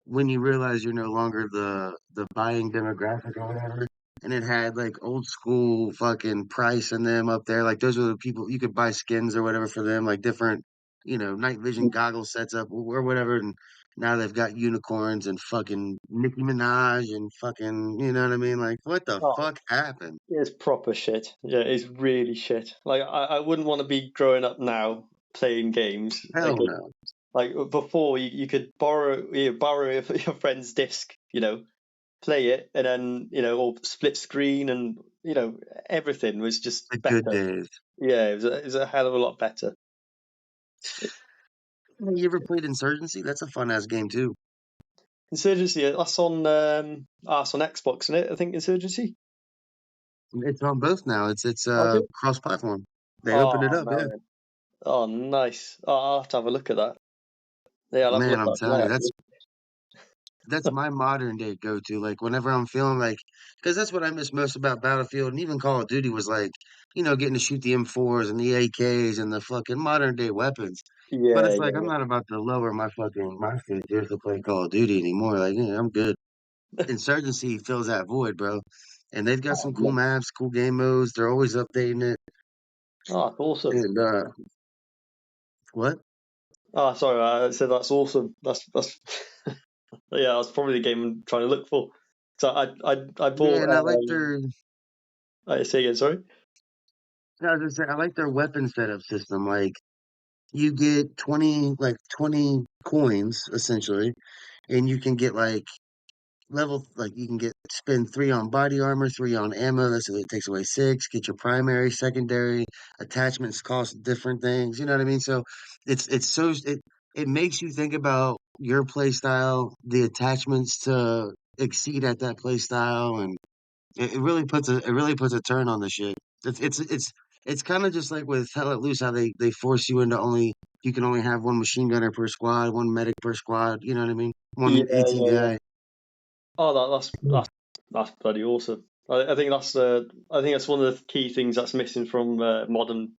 Speaker 1: when you realize you're no longer the buying demographic or whatever, and it had like old school fucking Price and them up there. Like those were the people you could buy skins or whatever for them, like different, night vision goggle sets up or whatever. And now they've got unicorns and fucking Nicki Minaj and fucking, you know what I mean? Like what the
Speaker 2: Oh,
Speaker 1: fuck happened?
Speaker 2: it's proper shit. Yeah, it's really shit. Like I wouldn't want to be growing up now playing games
Speaker 1: Hell
Speaker 2: again.
Speaker 1: no.
Speaker 2: Like before, you could borrow your friend's disc, play it, and then or split screen, and everything was just
Speaker 1: The good
Speaker 2: better.
Speaker 1: days.
Speaker 2: Yeah, it was a hell of a lot better.
Speaker 1: You ever played Insurgency? That's a fun ass game too.
Speaker 2: Insurgency, that's on Xbox, isn't it? I think Insurgency.
Speaker 1: It's on both now. It's
Speaker 2: Oh, is it?
Speaker 1: cross platform. They opened it
Speaker 2: Oh
Speaker 1: up,
Speaker 2: no.
Speaker 1: yeah.
Speaker 2: Oh, nice. Oh, I'll have to have a look at that. Yeah, I'll have a
Speaker 1: Man,
Speaker 2: look at
Speaker 1: I'm
Speaker 2: that
Speaker 1: telling
Speaker 2: tonight,
Speaker 1: you,
Speaker 2: actually.
Speaker 1: that's my modern day go-to. Like whenever I'm feeling like, because that's what I miss most about Battlefield and even Call of Duty was like, getting to shoot the M4s and the AKs and the fucking modern day weapons. But
Speaker 2: Yeah,
Speaker 1: it's like I'm
Speaker 2: yeah,
Speaker 1: not about to lower my shit just to play Call of Duty anymore. Like, yeah, I'm good. Insurgency fills that void, bro. And they've got some
Speaker 2: yeah.
Speaker 1: cool maps, cool game modes. They're always updating it.
Speaker 2: Oh, that's awesome.
Speaker 1: And what?
Speaker 2: Oh, sorry, I said that's awesome. That's yeah, that's probably the game I'm trying to look for. So I
Speaker 1: Yeah,
Speaker 2: bought
Speaker 1: and I like their
Speaker 2: I say again, sorry.
Speaker 1: I was gonna say I like their weapon setup system. Like you get 20 coins essentially, and you can get you can get spend 3 on body armor, 3 on ammo. That's it takes away 6. Get your primary, secondary attachments cost different things. You know what I mean? So it makes you think about your play style, the attachments to exceed at that play style, and it really puts a turn on the shit. It's kind of just like with Hell Let Loose, how they force you into only you can only have one machine gunner per squad, one medic per squad. You know what I mean?
Speaker 2: Yeah,
Speaker 1: One AT
Speaker 2: yeah, yeah.
Speaker 1: guy.
Speaker 2: Oh, that's bloody awesome. I think that's one of the key things that's missing from modern,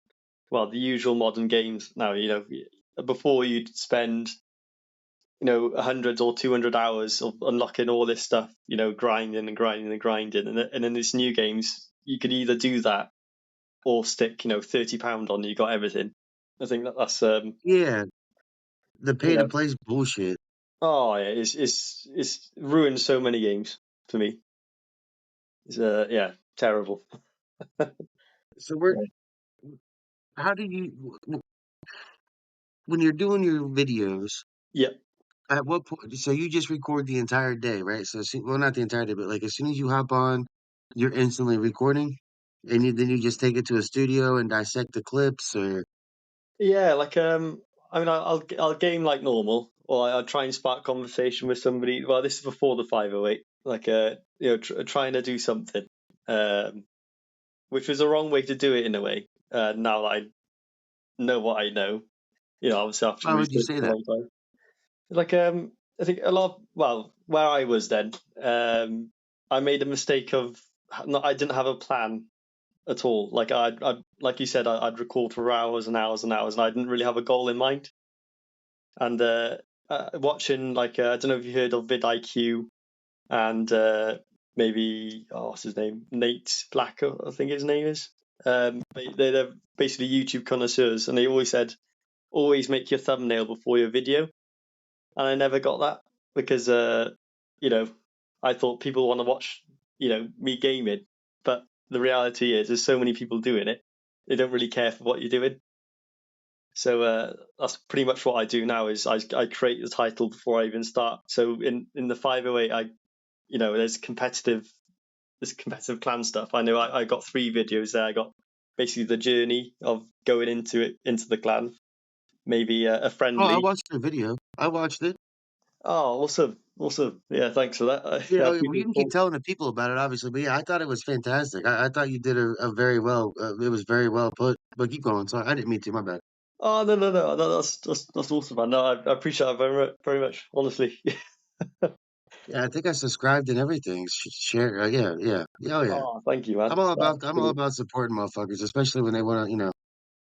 Speaker 2: well, the usual modern games now. Before you'd spend 100 or 200 hours of unlocking all this stuff, grinding and grinding and grinding, and in these new games you could either do that or stick £30 on, you got everything. I think that's
Speaker 1: Yeah, the
Speaker 2: you
Speaker 1: pay to
Speaker 2: know
Speaker 1: play's bullshit.
Speaker 2: oh yeah, it's ruined so many games for me. It's yeah, terrible.
Speaker 1: So how do when you're doing your videos,
Speaker 2: Yeah.
Speaker 1: at what point, so you just record the entire day, right? So, well, not the entire day, but like as soon as you hop on, you're instantly recording, and then you just take it to a studio and dissect the clips, or
Speaker 2: Yeah, like I mean, I'll game like normal, or I'll try and spark conversation with somebody. Well, this is before the 508, like trying to do something, um, which was the wrong way to do it in a way. Now that I know what I know, obviously after
Speaker 1: why would you
Speaker 2: research
Speaker 1: say
Speaker 2: for a
Speaker 1: that?
Speaker 2: long time. Like I think a lot. Well, where I was then, I made a mistake of I didn't have a plan at all. Like like you said, I'd record for hours and hours and hours, and I didn't really have a goal in mind. And watching I don't know if you heard of vidIQ and maybe what's his name, Nate Black, I think his name is. They're basically YouTube connoisseurs, and they always said always make your thumbnail before your video. And I never got that because you know I thought people want to watch me gaming, but the reality is there's so many people doing it, they don't really care for what you're doing. So that's pretty much what I do now. Is I create the title before I even start. So in the 508, there's competitive clan stuff. I know I got 3 videos there. I got basically the journey of going into the clan, maybe a
Speaker 1: Oh, I
Speaker 2: friendly.
Speaker 1: watched the video. I watched it.
Speaker 2: Oh, awesome, awesome. Yeah, thanks for that.
Speaker 1: Yeah,
Speaker 2: Yeah,
Speaker 1: oh, yeah, well, you
Speaker 2: people
Speaker 1: can keep
Speaker 2: talk.
Speaker 1: telling the people about it, obviously, but yeah, I thought it was fantastic. I thought you did a very well. It was very well put. But keep going. Sorry, I didn't mean to. My bad.
Speaker 2: Oh no, no, no, that's awesome, man. No, I appreciate it very much, honestly.
Speaker 1: Yeah, I think I subscribed and everything. Share. Yeah, yeah, yeah. Oh yeah.
Speaker 2: Oh, thank you, man. That's
Speaker 1: I'm all
Speaker 2: brilliant.
Speaker 1: about supporting motherfuckers, especially when they want to,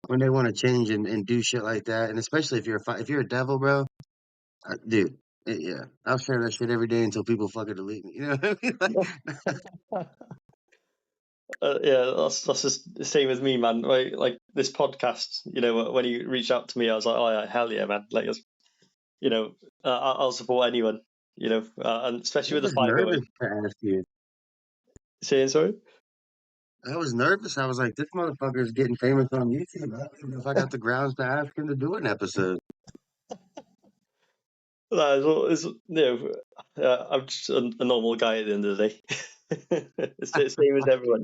Speaker 1: when they want to change and do shit like that, and especially if you're a devil, bro, dude. Yeah, I'll share that shit every day until people fucking delete me. You know what I mean? Like,
Speaker 2: Yeah, that's just the same as me, man. Right? Like this podcast, when you reached out to me, I was like, oh yeah, hell yeah, man. Like, I'll support anyone. And
Speaker 1: I
Speaker 2: especially with the
Speaker 1: was
Speaker 2: 508.
Speaker 1: nervous to ask you.
Speaker 2: Saying sorry.
Speaker 1: I was nervous. I was like, this motherfucker is getting famous on YouTube. I don't know if I got the grounds to ask him to do an episode.
Speaker 2: No, I'm just a normal guy at the end of the day. It's the same as everyone.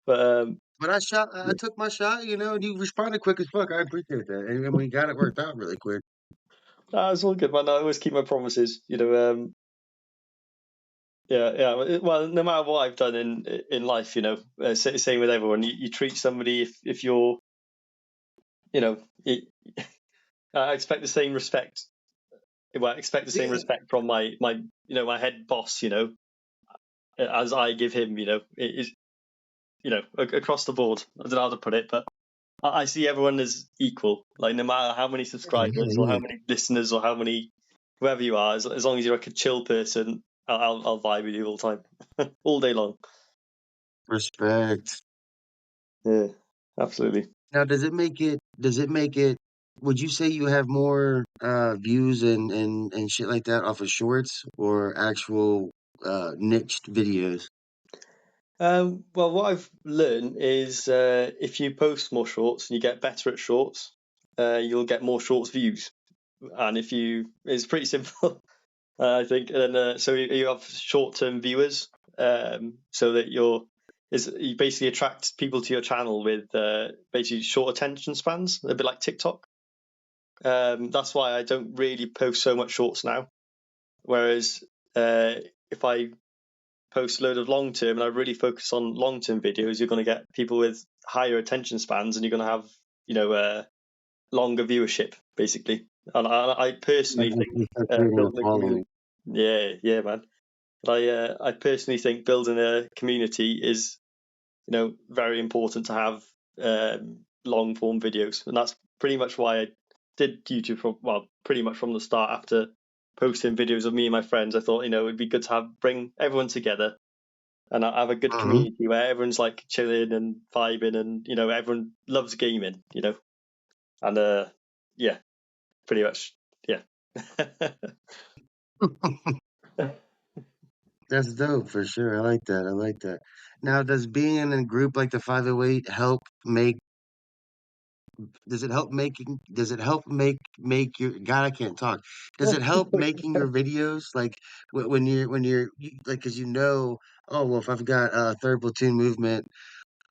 Speaker 2: But
Speaker 1: But I took my shot, and you responded quick as fuck. I appreciate that. And we got it worked out really quick.
Speaker 2: no, it's all good, man. I always keep my promises. Yeah, yeah. Well, no matter what I've done in life, same with everyone. You treat somebody if you're, you know, I expect the same respect well, expect the same
Speaker 1: Yeah.
Speaker 2: respect from my my head boss, as I give him. It is across the board. I don't know how to put it, but I see everyone as equal. Like no matter how many
Speaker 1: Yeah, yeah,
Speaker 2: subscribers or how
Speaker 1: yeah.
Speaker 2: many listeners or how many whoever you are, as long as you're like a chill person, I'll vibe with you all the time, all day long.
Speaker 1: Respect.
Speaker 2: Yeah, absolutely.
Speaker 1: Now, does it make it would you say you have more views and shit like that off of shorts or actual niched videos?
Speaker 2: Well, what I've learned is if you post more shorts and you get better at shorts, you'll get more shorts views. And if you, it's pretty simple, I think. And so you have short-term viewers, so that you basically attract people to your channel with basically short attention spans, a bit like TikTok. That's why I don't really post so much shorts now. Whereas if I post a load of long term and I really focus on long term videos, you're going to get people with higher attention spans, and you're going to have longer viewership basically. And I
Speaker 1: Yeah,
Speaker 2: personally think
Speaker 1: you start creating a
Speaker 2: building a community,
Speaker 1: following.
Speaker 2: yeah, man. But I personally think building a community is very important to have long form videos, and that's pretty much why I did YouTube from pretty much from the start. After posting videos of me and my friends, I thought it'd be good to bring everyone together and I have a good
Speaker 1: Mhm.
Speaker 2: community where everyone's like chilling and vibing, and everyone loves gaming, and yeah, pretty much, yeah.
Speaker 1: That's dope for sure. I like that. I like that. Now, does being in a group like the 508 help make does it help make your God, I can't talk. Does it help making your videos like like cuz oh well if I've got a third platoon movement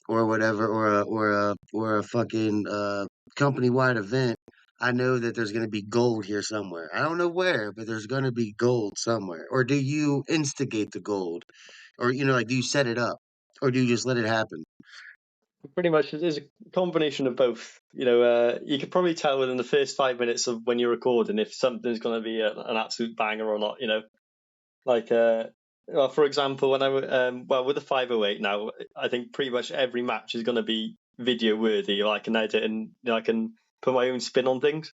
Speaker 1: or whatever or a fucking company-wide event, I know that there's going to be gold here somewhere. I don't know where, but there's going to be gold somewhere. Or do you instigate the gold? Or like do you set it up? Or do you just let it happen?
Speaker 2: Pretty much, it is a combination of both. You could probably tell within the first 5 minutes of when you're recording if something's going to be an absolute banger or not. Like well, for example, when with the 508 now, I think pretty much every match is going to be video worthy. Or I can edit and I can put my own spin on things.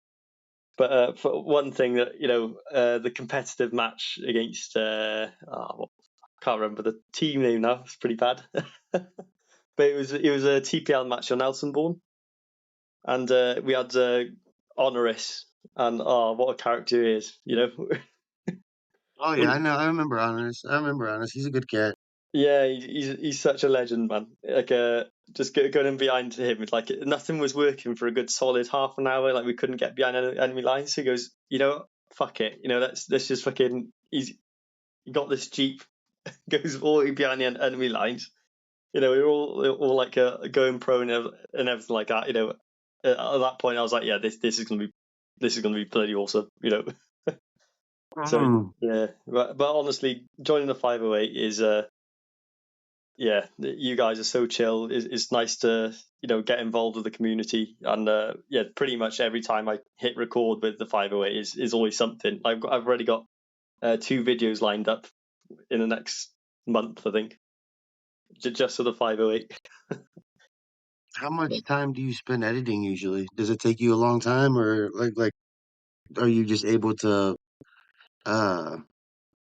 Speaker 2: But for one thing that the competitive match against can't remember the team name now. It's pretty bad. But it was a TPL match on Elsenborn, and we had Honoris, and what a character he is.
Speaker 1: Oh yeah,
Speaker 2: We,
Speaker 1: I know. I remember Honest. I remember Honest. He's a good cat.
Speaker 2: yeah, he's such a legend, man. Like just going in behind him, it's like nothing was working for a good solid half an hour. Like we couldn't get behind enemy lines. So he goes, fuck it, let's just fucking. He got this jeep, goes all the way behind the enemy lines. We were all like going pro and everything like that. At that point, I was like, yeah, this is gonna be bloody awesome. So
Speaker 1: Mhm.
Speaker 2: yeah, but honestly, joining the 508 is yeah, you guys are so chill. It's nice to get involved with the community, and yeah, pretty much every time I hit record with the 508 is always something. I've already got 2 videos lined up in the next month, I think, just for the 508.
Speaker 1: How much time do you spend editing usually? Does it take you a long time, or like are you just able to uh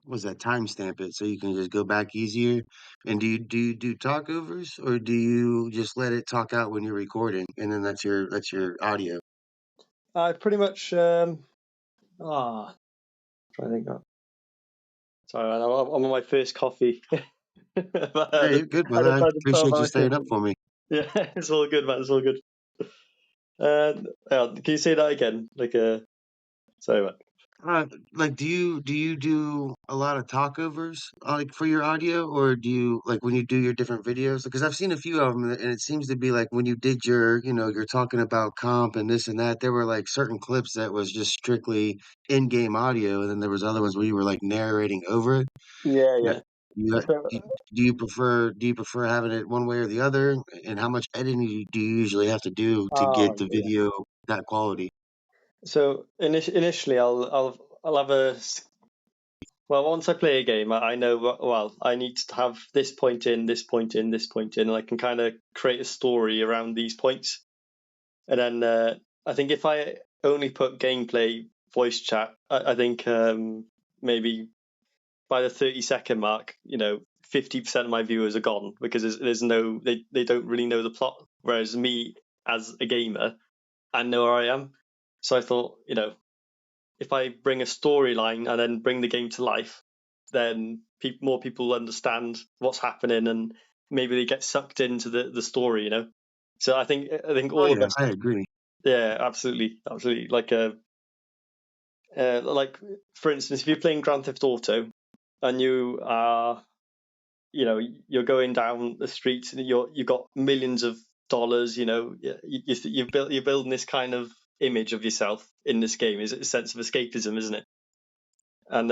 Speaker 1: what's that timestamp it so you can just go back easier? And do you do talkovers or do you just let it talk out when you're recording and then that's your audio?
Speaker 2: I pretty much trying to think. Sorry, man, I'm on my first coffee.
Speaker 1: Yeah,
Speaker 2: I
Speaker 1: you're good, brother. I
Speaker 2: decided to start
Speaker 1: appreciate
Speaker 2: by
Speaker 1: you staying
Speaker 2: myself.
Speaker 1: up for me.
Speaker 2: Yeah, it's all good, man. It's all good. Can you say that again? Sorry, man.
Speaker 1: Like, do you do a lot of talkovers, like for your audio, or do you like when you do your different videos? Because I've seen a few of them, and it seems to be like when you did you're talking about comp and this and that. There were like certain clips that was just strictly in-game audio, and then there was other ones where you were like narrating over it.
Speaker 2: Yeah,
Speaker 1: Now,
Speaker 2: yeah.
Speaker 1: you,
Speaker 2: So,
Speaker 1: do you prefer having it one way or the other? And how much editing do you usually have to do to get the
Speaker 2: yeah.
Speaker 1: video that quality?
Speaker 2: So initially, I'll I'll have well, once I play a game, I know, well, I need to have this point in, this point in, this point in, and I can kind of create a story around these points. And then I think if I only put gameplay voice chat, I think maybe by the 30-second mark, 50% of my viewers are gone because there's no, they don't really know the plot. Whereas me as a gamer, I know where I am. So I thought, if I bring a storyline and then bring the game to life, then more people understand what's happening and maybe they get sucked into the story. So I think
Speaker 1: Oh
Speaker 2: all of
Speaker 1: yeah,
Speaker 2: us,
Speaker 1: I agree.
Speaker 2: yeah, absolutely, absolutely. Like for instance, if you're playing Grand Theft Auto and you are, you're going down the streets and you've got millions of dollars, you're building this kind of image of yourself in this game. Is a sense of escapism, isn't it? And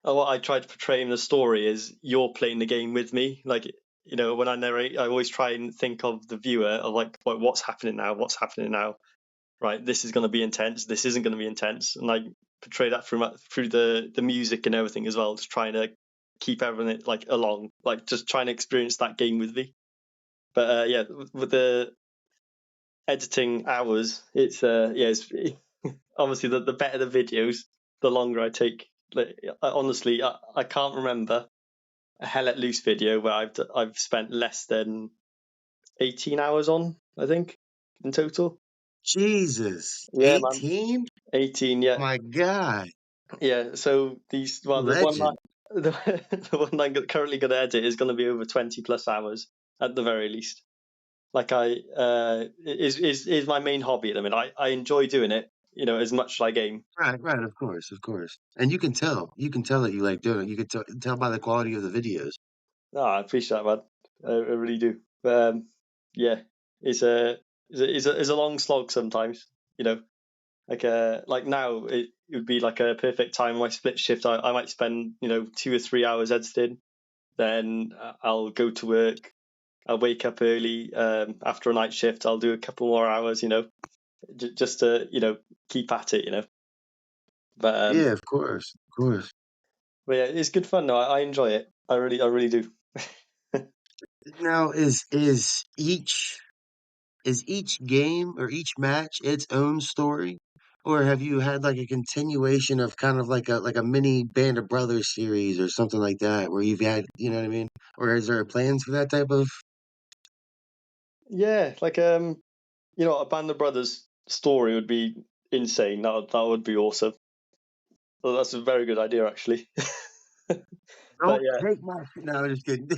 Speaker 2: what I try to portray in the story is you're playing the game with me. Like, when I narrate, I always try and think of the viewer of like, what's happening now? What's happening now? Right, this is going to be intense. This isn't going to be intense, and I portray that through the music and everything as well, just trying to keep everyone like along, like just trying to experience that game with me. But yeah, with the editing hours, it's it's obviously the better the videos, the longer I take. Like, honestly, I can't remember a Hell Let Loose video where I've spent less than 18 hours on. I think in total.
Speaker 1: Jesus,
Speaker 2: Yeah, man,
Speaker 1: 18?
Speaker 2: 18. Yeah,
Speaker 1: My God,
Speaker 2: yeah. So the one
Speaker 1: legend.
Speaker 2: the one I'm currently going to edit is going to be over 20 plus hours at the very least. Like is my main hobby at the minute. I enjoy doing it, as much as I game.
Speaker 1: Right, right, of course, of course. And you can tell that you like doing it. You can tell by the quality of the videos.
Speaker 2: No, I appreciate that, man. I really do. Yeah, it's a long slog sometimes. You know, like now it would be like a perfect time. My split shift, I might spend 2 or 3 hours editing. Then I'll go to work. I'll wake up early. After a night shift, I'll do a couple more hours. Just to keep at it. But
Speaker 1: Yeah, of course, of course.
Speaker 2: yeah, it's good fun. No, I enjoy it. I really do.
Speaker 1: Now, is each game or each match its own story? Or have you had like a continuation of kind of like a mini Band of Brothers series or something like that where you've had, you know what I mean? Or is there plans for that type of
Speaker 2: Yeah, like a Band of Brothers story would be insane. That would be awesome. Well, that's a very good idea, actually. But
Speaker 1: don't
Speaker 2: yeah,
Speaker 1: take my no, I'm just kidding.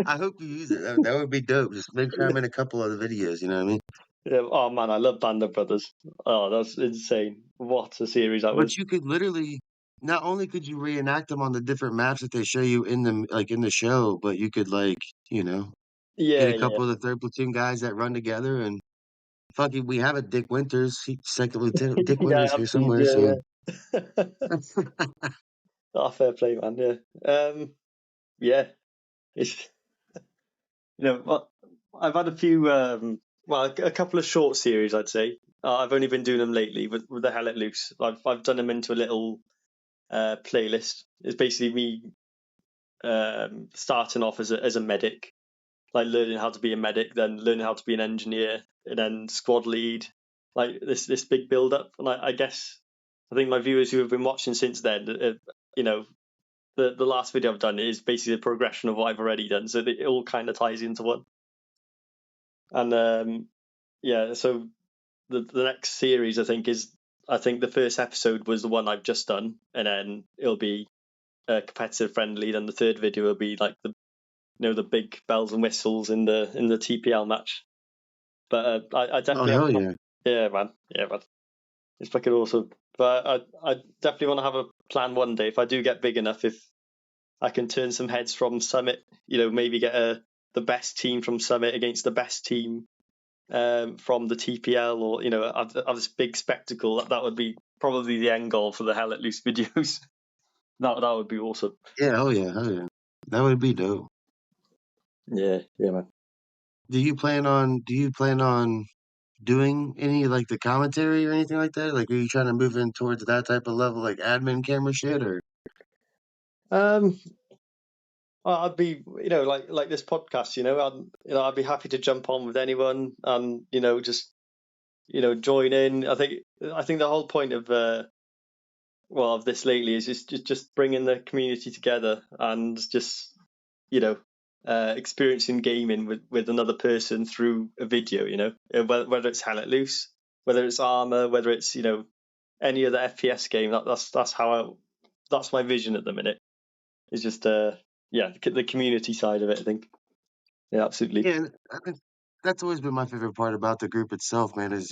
Speaker 1: I hope you use it. That would be dope. Just make sure I'm in a couple of the videos, you know what I mean?
Speaker 2: yeah. Oh man, I love Band of Brothers. Oh, that's insane. What a series that was.
Speaker 1: But you could literally not only could you reenact them on the different maps that they show you in the like in the show, but you could like, you know, get
Speaker 2: Yeah,
Speaker 1: a
Speaker 2: yeah,
Speaker 1: couple of the third platoon guys that run together and fuck it, we have a Dick Winters, second lieutenant Dick
Speaker 2: yeah.
Speaker 1: Winters here
Speaker 2: Absolutely.
Speaker 1: somewhere. So
Speaker 2: Yeah, yeah. Oh, fair play, man. Yeah. Yeah. It's well, I've had a few. Well, a couple of short series, I'd say. I've only been doing them lately with the Hell Let Loose. I've done them into a little playlist. It's basically me starting off as a medic, like learning how to be a medic, then learning how to be an engineer, and then squad lead. Like this big build up, and I guess I think my viewers who have been watching since then, you know, the last video I've done is basically a progression of what I've already done, so it all kind of ties into one. And yeah, so the next series I think the first episode was the one I've just done, and then it'll be competitive friendly. Then the third video will be like the big bells and whistles in the TPL match. But I
Speaker 1: oh
Speaker 2: definitely
Speaker 1: hell
Speaker 2: have.
Speaker 1: yeah.
Speaker 2: Yeah, man, it's fucking awesome. But I definitely want to have a plan one day if I do get big enough. If I can turn some heads from Summit, maybe get the best team from Summit against the best team from the TPL, or have this big spectacle. That would be probably the end goal for the Hell Let Loose videos. That would be awesome.
Speaker 1: Yeah, hell yeah, hell yeah. That would be dope.
Speaker 2: Yeah, yeah, man.
Speaker 1: Do you plan on doing any like the commentary or anything like that? Like, are you trying to move in towards that type of level, like admin camera shit, or
Speaker 2: Um, I'd be, like this podcast, I'd be happy to jump on with anyone and, just, join in. I think the whole point of, of this lately is just bringing the community together and just, you know, experiencing gaming with another person through a video, whether it's Hell Let Loose, whether it's Armor, whether it's, any other FPS game. That's my vision at the minute. It's just, the community side of it, I think. Yeah, absolutely.
Speaker 1: yeah? And I think that's always been my favorite part about the group itself, man. Is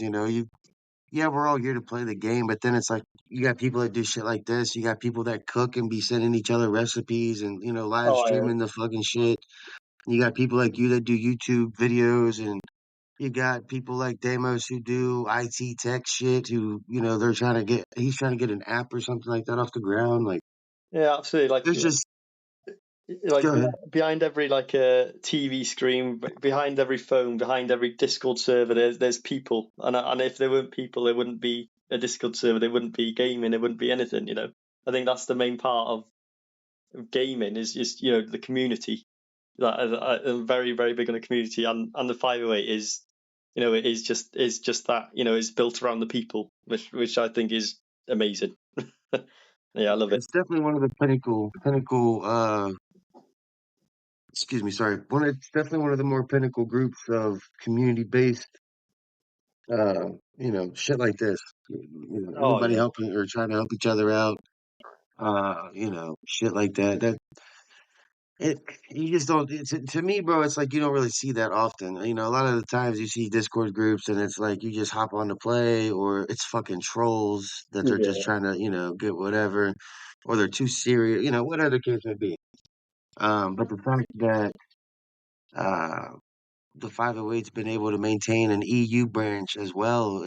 Speaker 1: yeah, we're all here to play the game, but then it's like you got people that do shit like this. You got people that cook and be sending each other recipes and live
Speaker 2: Oh, yeah.
Speaker 1: streaming the fucking shit. You got people like you that do YouTube videos, and you got people like Damos who do IT tech shit. Who he's trying to get an app or something like that off the ground. Like,
Speaker 2: Yeah, absolutely.
Speaker 1: there's just
Speaker 2: Like
Speaker 1: go ahead.
Speaker 2: behind every TV screen, behind every phone, behind every Discord server, there's people, and if there weren't people, there wouldn't be a Discord server, there wouldn't be gaming, there wouldn't be anything. I think that's the main part of gaming is the community. I'm very very big on the community, and the 508 is just that, is built around the people, which I think is amazing. Yeah, I love it.
Speaker 1: It's definitely one of the pinnacle. Excuse me, sorry. It's definitely one of the more pinnacle groups of community based. Shit like this.
Speaker 2: Oh
Speaker 1: Anybody
Speaker 2: yeah,
Speaker 1: helping or trying to help each other out. Shit like that. It you just don't. To me, bro, it's like you don't really see that often. A lot of the times you see Discord groups, and it's like you just hop on to play, or it's fucking trolls that are just
Speaker 2: yeah,
Speaker 1: trying to get whatever, or they're too serious. Whatever the case may be. But the fact that uh, the 508's been able to maintain an EU branch as well,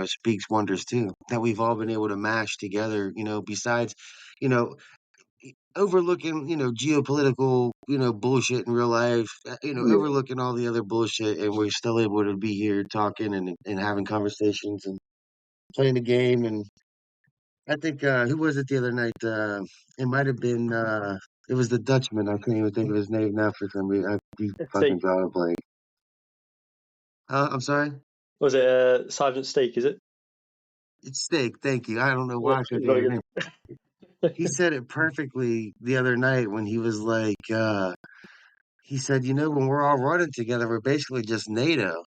Speaker 1: speaks wonders too. That we've all been able to mash together. Besides, you know, overlooking, geopolitical, bullshit in real life,
Speaker 2: yeah.
Speaker 1: overlooking all the other bullshit, and we're still able to be here talking and having conversations and playing the game. And I think who was it the other night? It might have been it was the Dutchman. I can't even think of his name now for some reason. He fucking
Speaker 2: Steak.
Speaker 1: drawing a blank. I'm sorry.
Speaker 2: Was it Sergeant Steak? Is it?
Speaker 1: It's Steak. Thank you. I don't know
Speaker 2: Yeah,
Speaker 1: why I couldn't
Speaker 2: he's
Speaker 1: think of
Speaker 2: very
Speaker 1: his
Speaker 2: good.
Speaker 1: name. He said it perfectly the other night when he was like, he said, when we're all running together, we're basically just NATO,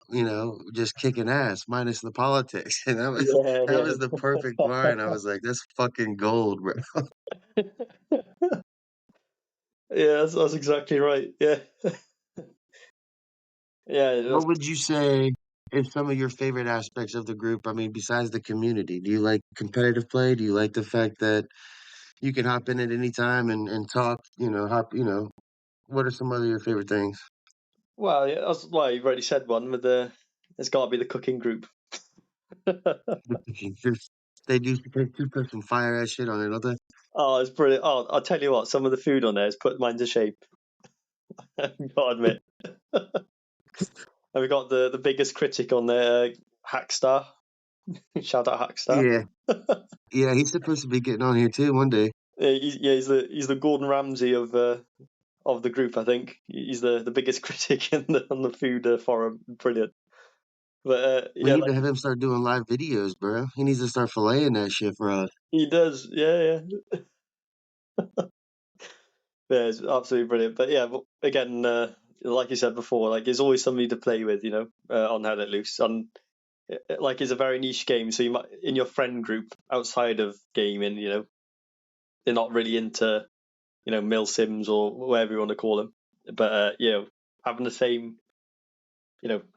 Speaker 1: just kicking ass minus the politics. And
Speaker 2: Yeah,
Speaker 1: that was the perfect line. I was like, that's fucking gold, bro.
Speaker 2: yeah. Yeah, that's exactly right. Yeah, yeah.
Speaker 1: What would you say is some of your favorite aspects of the group? I mean, besides the community, do you like competitive play? Do you like the fact that you can hop in at any time and talk, what are some other your favorite things?
Speaker 2: Well, yeah, well, you've already said one with the. It's got to be the cooking group.
Speaker 1: The cooking. They do put some fire ass shit on it, don't they?
Speaker 2: Oh, it's brilliant. Oh, I'll tell you what, some of the food on there has put mine to shape. Gotta admit. And we got the biggest critic on there, Hackstar. Shout out Hackstar.
Speaker 1: Yeah. Yeah, he's supposed to be getting on here too one day.
Speaker 2: He's the Gordon Ramsay of the group. I think he's the biggest critic on the food forum. Brilliant. But
Speaker 1: We
Speaker 2: yeah,
Speaker 1: need to
Speaker 2: like
Speaker 1: have him start doing live videos, bro. He needs to start filleting that shit for us.
Speaker 2: he does. Yeah, yeah. Yeah, it's absolutely brilliant. But yeah, again, like you said before, like there's always somebody to play with, on How Let Loose, and like it's a very niche game. So you might in your friend group outside of gaming, they're not really into mil sims or whatever you want to call them. But having the same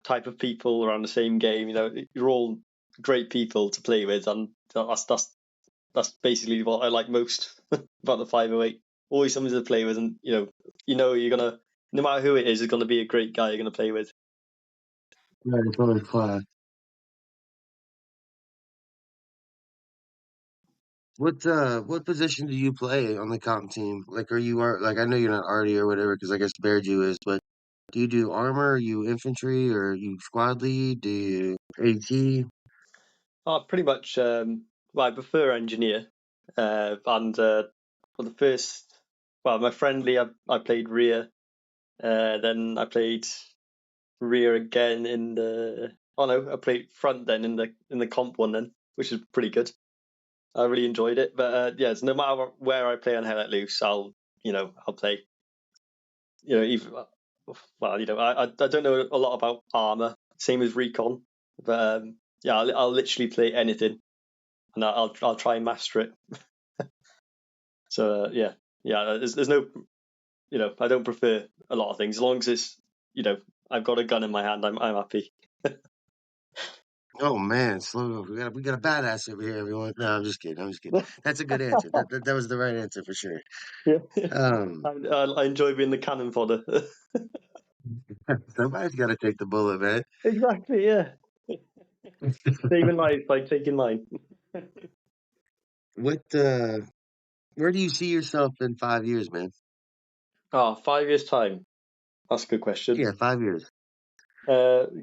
Speaker 2: type of people around the same game, you're all great people to play with, and that's basically what I like most about the 508. Always something to play with, and you're gonna, no matter who it is, it's gonna be a great guy you're gonna play with.
Speaker 1: Yeah, it's always fun. What position do you play on the comp team? Like, are like I know you're not Artie or whatever because I guess Bearju is, but Do you do armor? Are you infantry? Or are you squad lead? Do you AT?
Speaker 2: Pretty much. Well, I prefer engineer, and for the first, well, my friendly, I played rear. Then I played rear again in the. Oh no, I played front then in the comp one then, which is pretty good. I really enjoyed it. But yeah, so no matter where I play on Hell Let Loose, I'll play. Even well, I don't know a lot about armor, same as recon, but yeah, I'll literally play anything, and I'll try and master it. So yeah, yeah. There's no, I don't prefer a lot of things as long as it's, you know, I've got a gun in my hand. I'm happy.
Speaker 1: Oh man, slow. We got a badass over here, everyone. No, I'm just kidding. I'm just kidding. That's a good answer. That was the right answer for sure.
Speaker 2: Yeah,
Speaker 1: Um,
Speaker 2: I enjoy being the cannon fodder.
Speaker 1: somebody's got to take the bullet, man.
Speaker 2: Exactly. Yeah, saving lives by taking mine.
Speaker 1: What? Where do you see yourself in 5 years, man?
Speaker 2: Oh, 5 years time. That's a good question.
Speaker 1: Yeah, 5 years.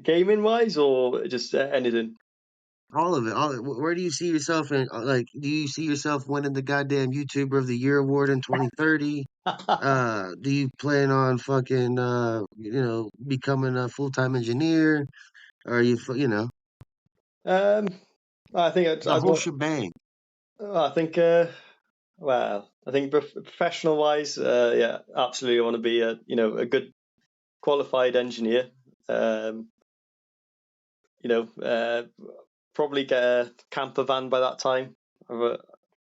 Speaker 2: Gaming wise or just anything?
Speaker 1: All of it. All. Where do you see yourself in? Like, do you see yourself winning the goddamn YouTuber of the Year award in 2030? Do you plan on fucking becoming a full-time engineer? Or are you
Speaker 2: um, I think
Speaker 1: the whole shebang?
Speaker 2: I think well, I think professional wise, yeah, absolutely. I want to be a good qualified engineer. Um, you know, uh, Probably get a camper van by that time. I've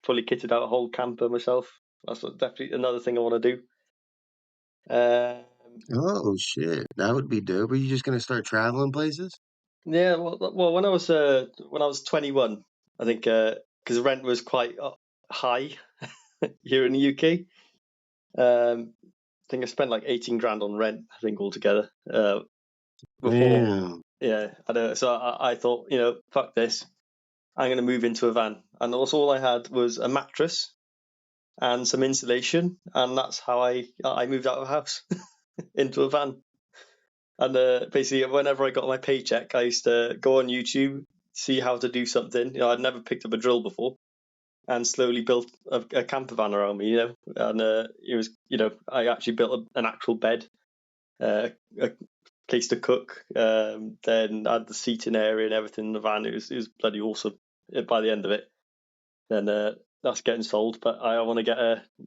Speaker 2: fully kitted out a whole camper myself. Definitely another thing I want to do. Um,
Speaker 1: Oh shit, that would be dope. Are you just gonna start traveling places?
Speaker 2: yeah, well, when I was 21, I think because rent was quite high here in the UK. I think I spent like 18 grand on rent. I think altogether before.
Speaker 1: Damn.
Speaker 2: Yeah, I know. So I thought, fuck this. I'm going to move into a van, and also all I had was a mattress and some insulation, and that's how I moved out of the house into a van. And basically, whenever I got my paycheck, I used to go on YouTube, see how to do something. I'd never picked up a drill before, and slowly built a camper van around me. And it was, I actually built an actual bed, a place to cook, then I had the seating area and everything in the van. It was bloody awesome. By the end of it, then that's getting sold. But I want to get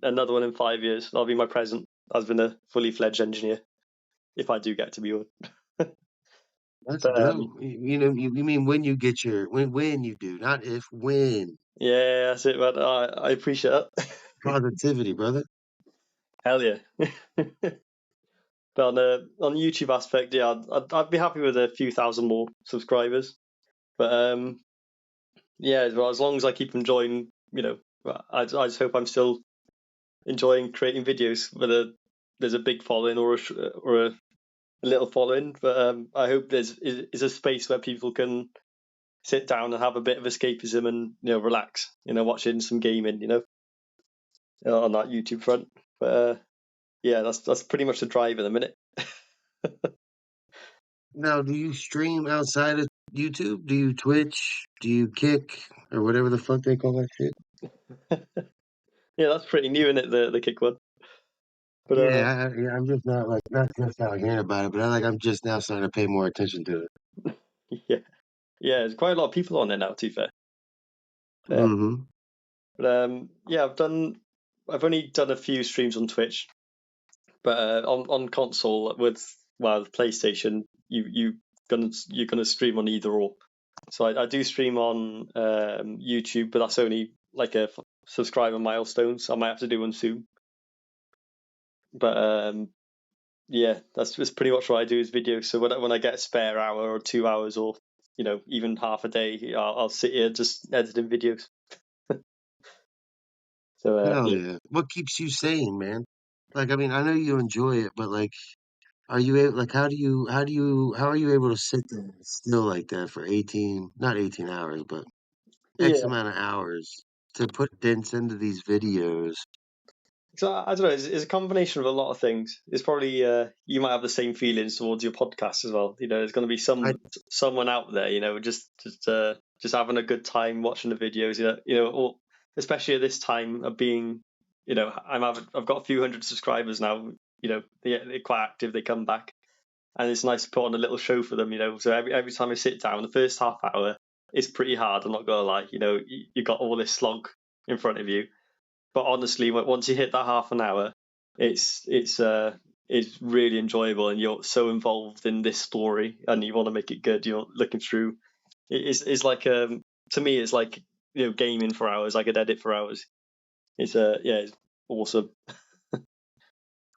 Speaker 2: another one in 5 years. That'll be my present as been a fully fledged engineer if I do get to be one.
Speaker 1: That's
Speaker 2: But
Speaker 1: dope. You mean when you get your when you do, not if, when.
Speaker 2: yeah, that's it. But I appreciate that.
Speaker 1: Positivity, brother.
Speaker 2: Hell yeah. But on the YouTube aspect, yeah, I'd be happy with a few thousand more subscribers. But yeah, well, as long as I keep enjoying, I just hope I'm still enjoying creating videos, whether there's a big following or a little following. But I hope is a space where people can sit down and have a bit of escapism and relax, watching some gaming, on that YouTube front. But yeah, that's pretty much the drive at the minute.
Speaker 1: Now, do you stream outside of YouTube? Do you Twitch? Do you Kick or whatever the fuck they call that shit?
Speaker 2: Yeah, that's pretty new, isn't it? The kick one. But
Speaker 1: Yeah, I'm just not just now hearing about it, but I'm just now starting to pay more attention to it.
Speaker 2: yeah, yeah, there's quite a lot of people on there now. To be fair, uh,
Speaker 1: Hmm.
Speaker 2: but yeah, I've only done a few streams on Twitch, but on console with PlayStation, you're gonna stream on either or. So I do stream on YouTube, but that's only like a subscriber milestone. So I might have to do one soon. But yeah, that's just pretty much what I do is videos. So when I get a spare hour or 2 hours or even half a day, I'll sit here just editing videos. So
Speaker 1: Hell
Speaker 2: yeah,
Speaker 1: yeah. What keeps you sane, man? Like, I mean, I know you enjoy it, but like, are you able, like, how are you able to sit there still like that for 18, not 18 hours, but X
Speaker 2: yeah,
Speaker 1: amount of hours to put dents into these videos
Speaker 2: So I don't know. It's a combination of a lot of things. It's probably you might have the same feelings towards your podcast as well. There's going to be
Speaker 1: I
Speaker 2: someone out there, just having a good time watching the videos. Or especially at this time of being, I've got a few hundred subscribers now. They're quite active. They come back, and it's nice to put on a little show for them. So every time I sit down, the first half hour is pretty hard. I'm not gonna lie. You got all this slog in front of you, but honestly, once you hit that half an hour, it's really enjoyable, and you're so involved in this story, and you want to make it good. You're looking through. It's like to me, it's like gaming for hours. I could edit for hours. It's awesome.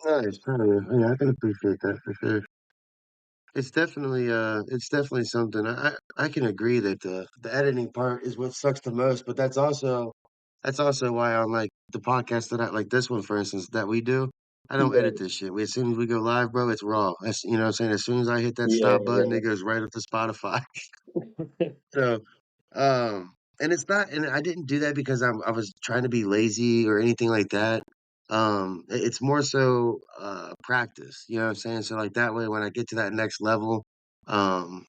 Speaker 1: nice. Yeah, I can appreciate that for sure. It's definitely something. I can agree that the editing part is what sucks the most, but that's also why on like the podcast that I like this one for instance that we do, I don't
Speaker 2: Yeah,
Speaker 1: edit this shit. As soon as we go live, bro, it's raw. That's what I'm saying. As soon as I hit that
Speaker 2: yeah,
Speaker 1: stop button, it goes right up to Spotify.
Speaker 2: yeah,
Speaker 1: So and it's not, and I didn't do that because I was trying to be lazy or anything like that. It's more so practice, you know what I'm saying? So like that way when I get to that next level, um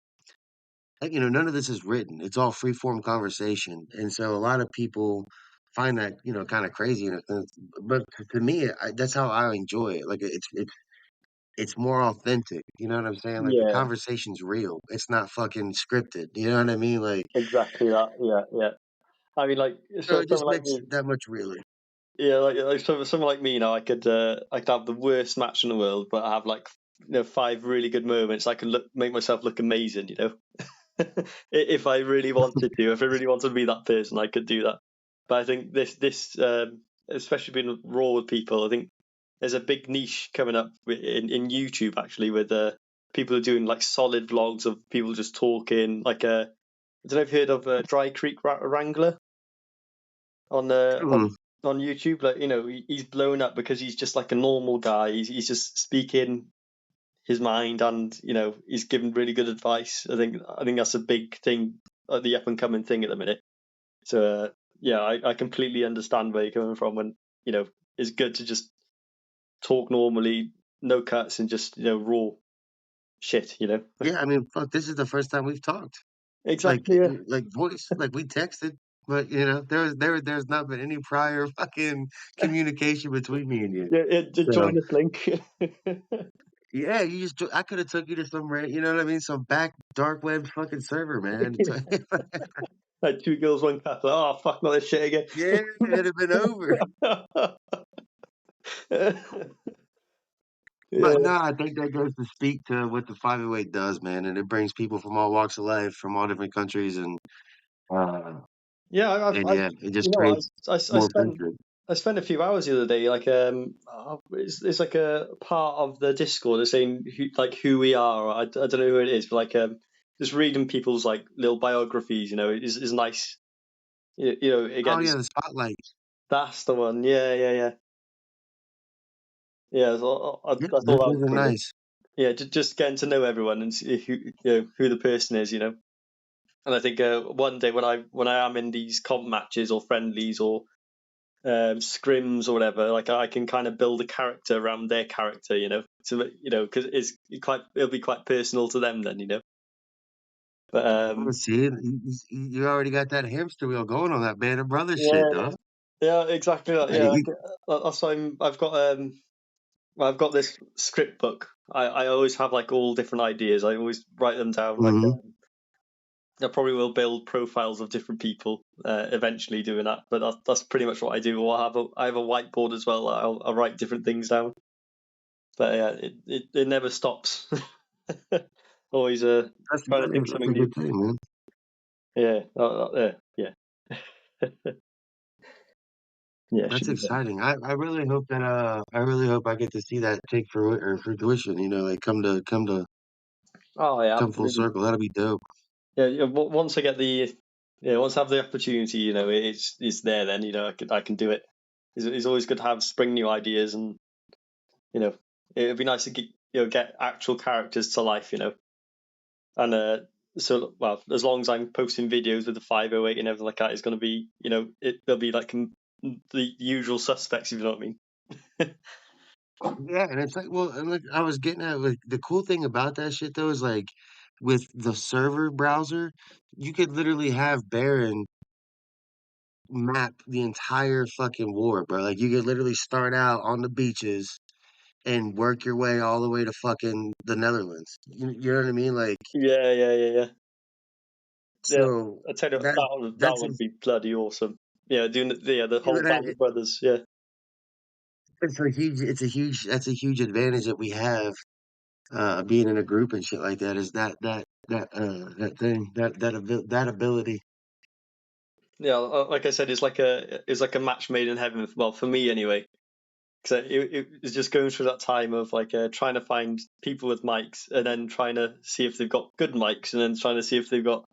Speaker 1: none of this is written. It's all free form conversation. And so a lot of people find that, kind of crazy in a sense. But to me, that's how I enjoy it. Like it's more authentic. You know what I'm saying? Like the
Speaker 2: yeah.
Speaker 1: conversation's real. It's not fucking scripted. You know what I mean? Like
Speaker 2: Exactly that. Yeah, yeah. I mean, like
Speaker 1: so it just
Speaker 2: someone like
Speaker 1: makes
Speaker 2: me.
Speaker 1: it that much realer.
Speaker 2: Yeah, like someone like me, I could have the worst match in the world, but I have like five really good moments. I can make myself look amazing. If I really wanted to, if I really wanted to be that person, I could do that. But I think especially being raw with people, I think there's a big niche coming up in YouTube actually with people who are doing like solid vlogs of people just talking. Like I don't know if you've heard of Dry Creek Wrangler on uh, on
Speaker 1: Mm.
Speaker 2: on YouTube. Like he's blown up because he's just like a normal guy. He's just speaking his mind, and he's giving really good advice. I think that's a big thing, the up and coming thing at the minute. So yeah, I completely understand where you're coming from. When it's good to just talk normally, no cuts, and just raw shit.
Speaker 1: Yeah, I mean, fuck, this is the first time we've talked. Like
Speaker 2: Exactly. Yeah.
Speaker 1: like voice, like we texted, but there's not been any prior fucking communication between me and you.
Speaker 2: Yeah.
Speaker 1: So
Speaker 2: Join this link.
Speaker 1: yeah, I could have took you to some you know what I mean, some back dark web fucking server, man.
Speaker 2: Like two girls, one cup. Like, oh fuck, not this shit
Speaker 1: Yeah, it'd have been over.
Speaker 2: again.
Speaker 1: But
Speaker 2: Yeah,
Speaker 1: no, I think that goes to speak to what the 508 does, man, and it brings people from all walks of life, from all different countries, uh,
Speaker 2: yeah.
Speaker 1: and yeah, it just
Speaker 2: I,
Speaker 1: creates
Speaker 2: I
Speaker 1: more
Speaker 2: spent
Speaker 1: friendship.
Speaker 2: a few hours the other day. Like it's like a part of the Discord that's saying who we are. I don't know who it is, but like just reading people's like little biographies. Is nice.
Speaker 1: Oh
Speaker 2: Again,
Speaker 1: yeah, the spotlight.
Speaker 2: that's the one. Yeah, yeah, yeah, yeah. So
Speaker 1: Yeah,
Speaker 2: I thought that was
Speaker 1: those are
Speaker 2: cool.
Speaker 1: nice.
Speaker 2: Yeah, just getting to know everyone and see who the person is. And I think one day when I am in these comp matches or friendlies or scrims or whatever, like I can kind of build a character around their character, so because it'll be quite personal to them then. But
Speaker 1: Oh, see, you already got that hamster wheel going on that band of brothers shit,
Speaker 2: yeah,
Speaker 1: dog.
Speaker 2: yeah, exactly that.
Speaker 1: Hey,
Speaker 2: Yeah, that's why I've got this script book. I always have like all different ideas. I always write them down. Like
Speaker 1: mhm.
Speaker 2: I probably will build profiles of different people eventually doing that. But that's pretty much what I do. Or I have a whiteboard as well. I'll write different things down. But yeah, it never stops. Always trying to think
Speaker 1: That's
Speaker 2: something
Speaker 1: a
Speaker 2: new.
Speaker 1: good thing, man.
Speaker 2: Yeah, yeah, yeah. Should
Speaker 1: That's
Speaker 2: be fun.
Speaker 1: exciting. I really hope that I really hope I get to see that take fruition. Like
Speaker 2: Oh yeah,
Speaker 1: come full
Speaker 2: absolutely.
Speaker 1: circle. That'll be dope.
Speaker 2: Yeah, yeah. Once I get once I have the opportunity, it's there. Then I can do it. It's always good to have spring new ideas, and you know, it'd be nice to get actual characters to life. And so well, as long as I'm posting videos with the 508 and everything like that, it's going to be they'll be like the usual suspects, if you know what I mean.
Speaker 1: Yeah, and it's like, well, and like I was getting at, like the cool thing about that shit though is like with the server browser, you could literally have Baron map the entire fucking war, bro. Like you could literally start out on the beaches and work your way all the way to fucking the Netherlands. You know what I mean? Like,
Speaker 2: Yeah, yeah, yeah, yeah. Yeah,
Speaker 1: so
Speaker 2: I tell you what,
Speaker 1: that
Speaker 2: that
Speaker 1: that's a,
Speaker 2: would be bloody awesome. Yeah, doing the whole band of brothers. Yeah,
Speaker 1: it's a huge that's a huge advantage that we have being in a group and shit like that is that thing that ability.
Speaker 2: yeah. Like I said, it's like a match made in heaven. Well, for me anyway, because it was just going through that time of like trying to find people with mics, and then trying to see if they've got good mics, and then trying to see if they've got,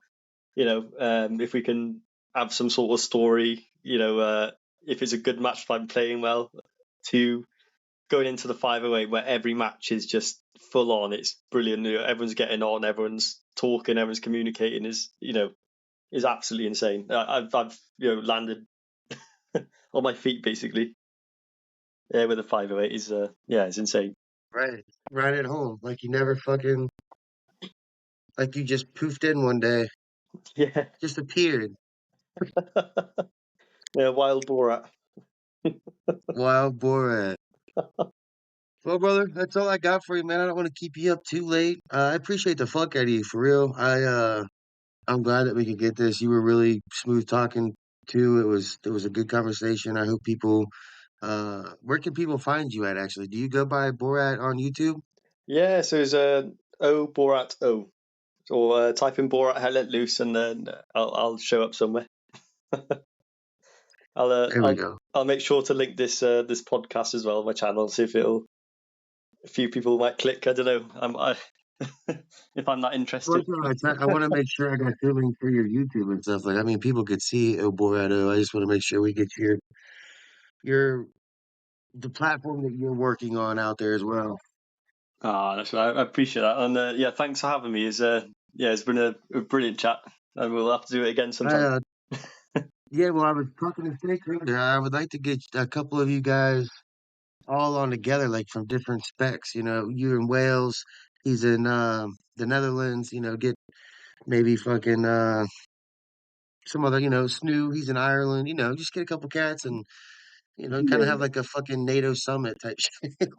Speaker 2: if we can have some sort of story, if it's a good match, if I'm playing well, to going into the 508 where every match is just full on. It's brilliant. Everyone's getting on, everyone's talking, everyone's communicating. Is absolutely insane. I've landed on my feet basically. Yeah, with the 508 is it's insane.
Speaker 1: Right, right at home, like you never fucking like you just poofed in one day,
Speaker 2: Yeah,
Speaker 1: just appeared.
Speaker 2: yeah, wild Borat.
Speaker 1: Wild Borat. Well, brother, that's all I got for you, man. I don't want to keep you up too late. I appreciate the fuck out of you for real. I'm glad that we could get this. You were really smooth talking too. It was a good conversation. I hope people where can people find you at actually? Do you go by Borat on YouTube?
Speaker 2: Yeah, so it's oBorato. Or type in Borat Hell Let Loose, and then I'll show up somewhere. I'll uh,
Speaker 1: There we
Speaker 2: I'll
Speaker 1: go.
Speaker 2: I'll make sure to link this podcast as well on my channel. See if a few people might click. I don't know. If I'm not
Speaker 1: Well,
Speaker 2: interested.
Speaker 1: that's all right. I want to make sure I got feeling for your YouTube and stuff. Like, I mean, people could see oBorato. I just want to make sure we get your the platform that you're working on out there as well.
Speaker 2: Ah, that's right. I appreciate that, and yeah, thanks for having me. It's been a brilliant chat, and we'll have to do it again
Speaker 1: I,
Speaker 2: sometime.
Speaker 1: yeah, well, I was talking to Snake earlier. I would like to get a couple of you guys all on together, like from different specs. You know, you in Wales, he's in the Netherlands. You know, get maybe fucking some other, Snoo, he's in Ireland. You know, just get a couple cats and kind of have
Speaker 2: Yeah.
Speaker 1: like a fucking NATO summit type shit.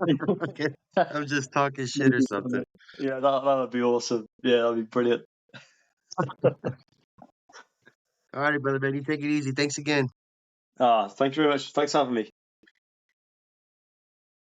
Speaker 1: Okay. I'm just talking shit or something.
Speaker 2: Yeah, that would be awesome. Yeah, that'd be brilliant.
Speaker 1: All righty, brother, man. You take it easy. Thanks again.
Speaker 2: Ah, thank you very much. Thanks for having me.